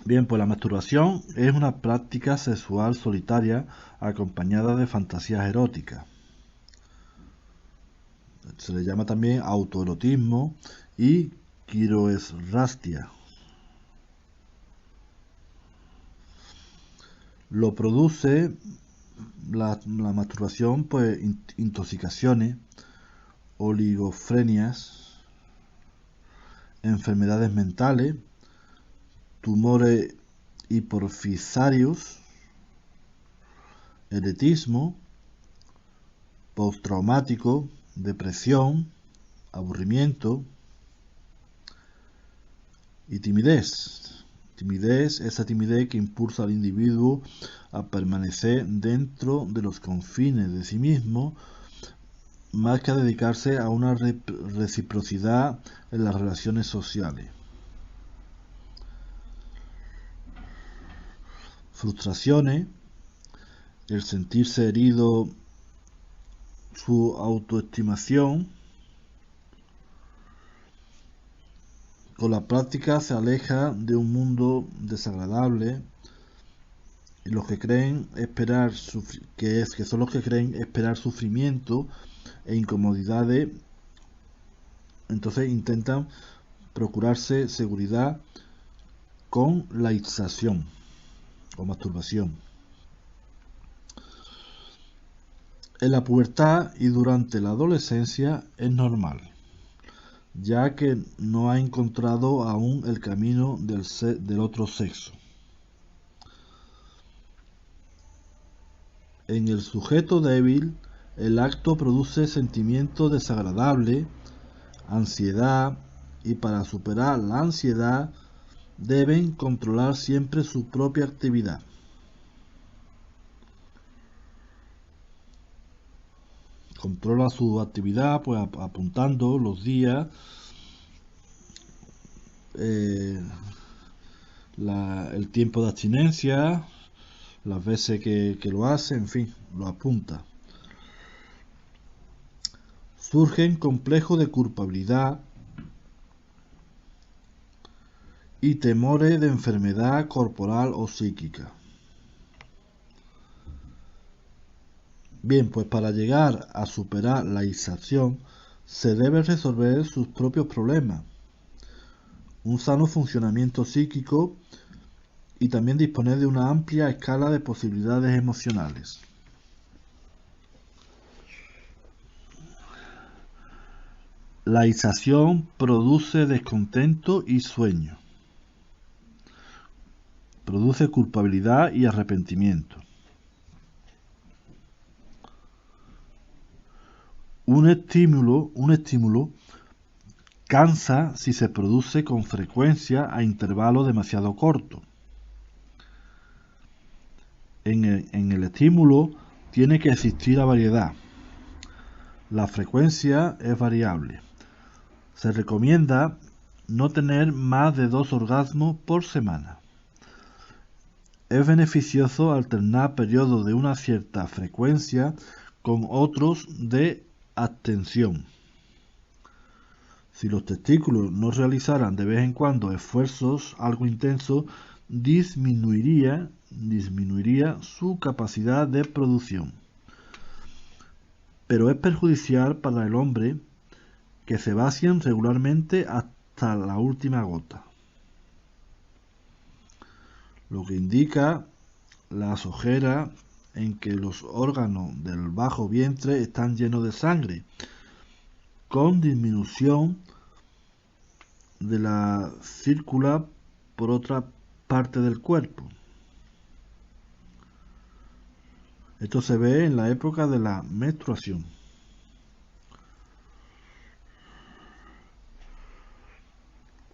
Bien, pues la masturbación es una práctica sexual solitaria acompañada de fantasías eróticas. Se le llama también autoerotismo y quiroesrastia. Lo produce la masturbación, pues intoxicaciones, oligofrenias, enfermedades mentales, tumores hiporfisarios, eretismo, postraumático, depresión, aburrimiento y timidez. Esa timidez que impulsa al individuo a permanecer dentro de los confines de sí mismo, más que a dedicarse a una reciprocidad en las relaciones sociales. Frustraciones, el sentirse herido, su autoestimación. Con la práctica se aleja de un mundo desagradable, y los que creen esperar que son los que creen esperar sufrimiento e incomodidades, entonces intentan procurarse seguridad con la ización o masturbación. En la pubertad y durante la adolescencia es normal, ya que no ha encontrado aún el camino del otro sexo. En el sujeto débil, el acto produce sentimientos desagradables, ansiedad, y para superar la ansiedad deben controlar siempre su propia actividad. Controla su actividad pues apuntando los días, el tiempo de abstinencia, las veces que lo hace, en fin, lo apunta. Surgen complejos de culpabilidad y temores de enfermedad corporal o psíquica. Bien, pues para llegar a superar la ización se debe resolver sus propios problemas, un sano funcionamiento psíquico y también disponer de una amplia escala de posibilidades emocionales. La ización produce descontento y sueño. produce culpabilidad y arrepentimiento. Un estímulo cansa si se produce con frecuencia a intervalos demasiado cortos. En el estímulo tiene que existir la variedad. La frecuencia es variable. Se recomienda no tener más de 2 orgasmos por semana. Es beneficioso alternar periodos de una cierta frecuencia con otros de abstención. Si los testículos no realizaran de vez en cuando esfuerzos algo intensos, disminuiría su capacidad de producción. Pero es perjudicial para el hombre que se vacíen regularmente hasta la última gota, lo que indica las ojeras en que los órganos del bajo vientre están llenos de sangre, con disminución de la circula por otra parte del cuerpo. Esto se ve en la época de la menstruación.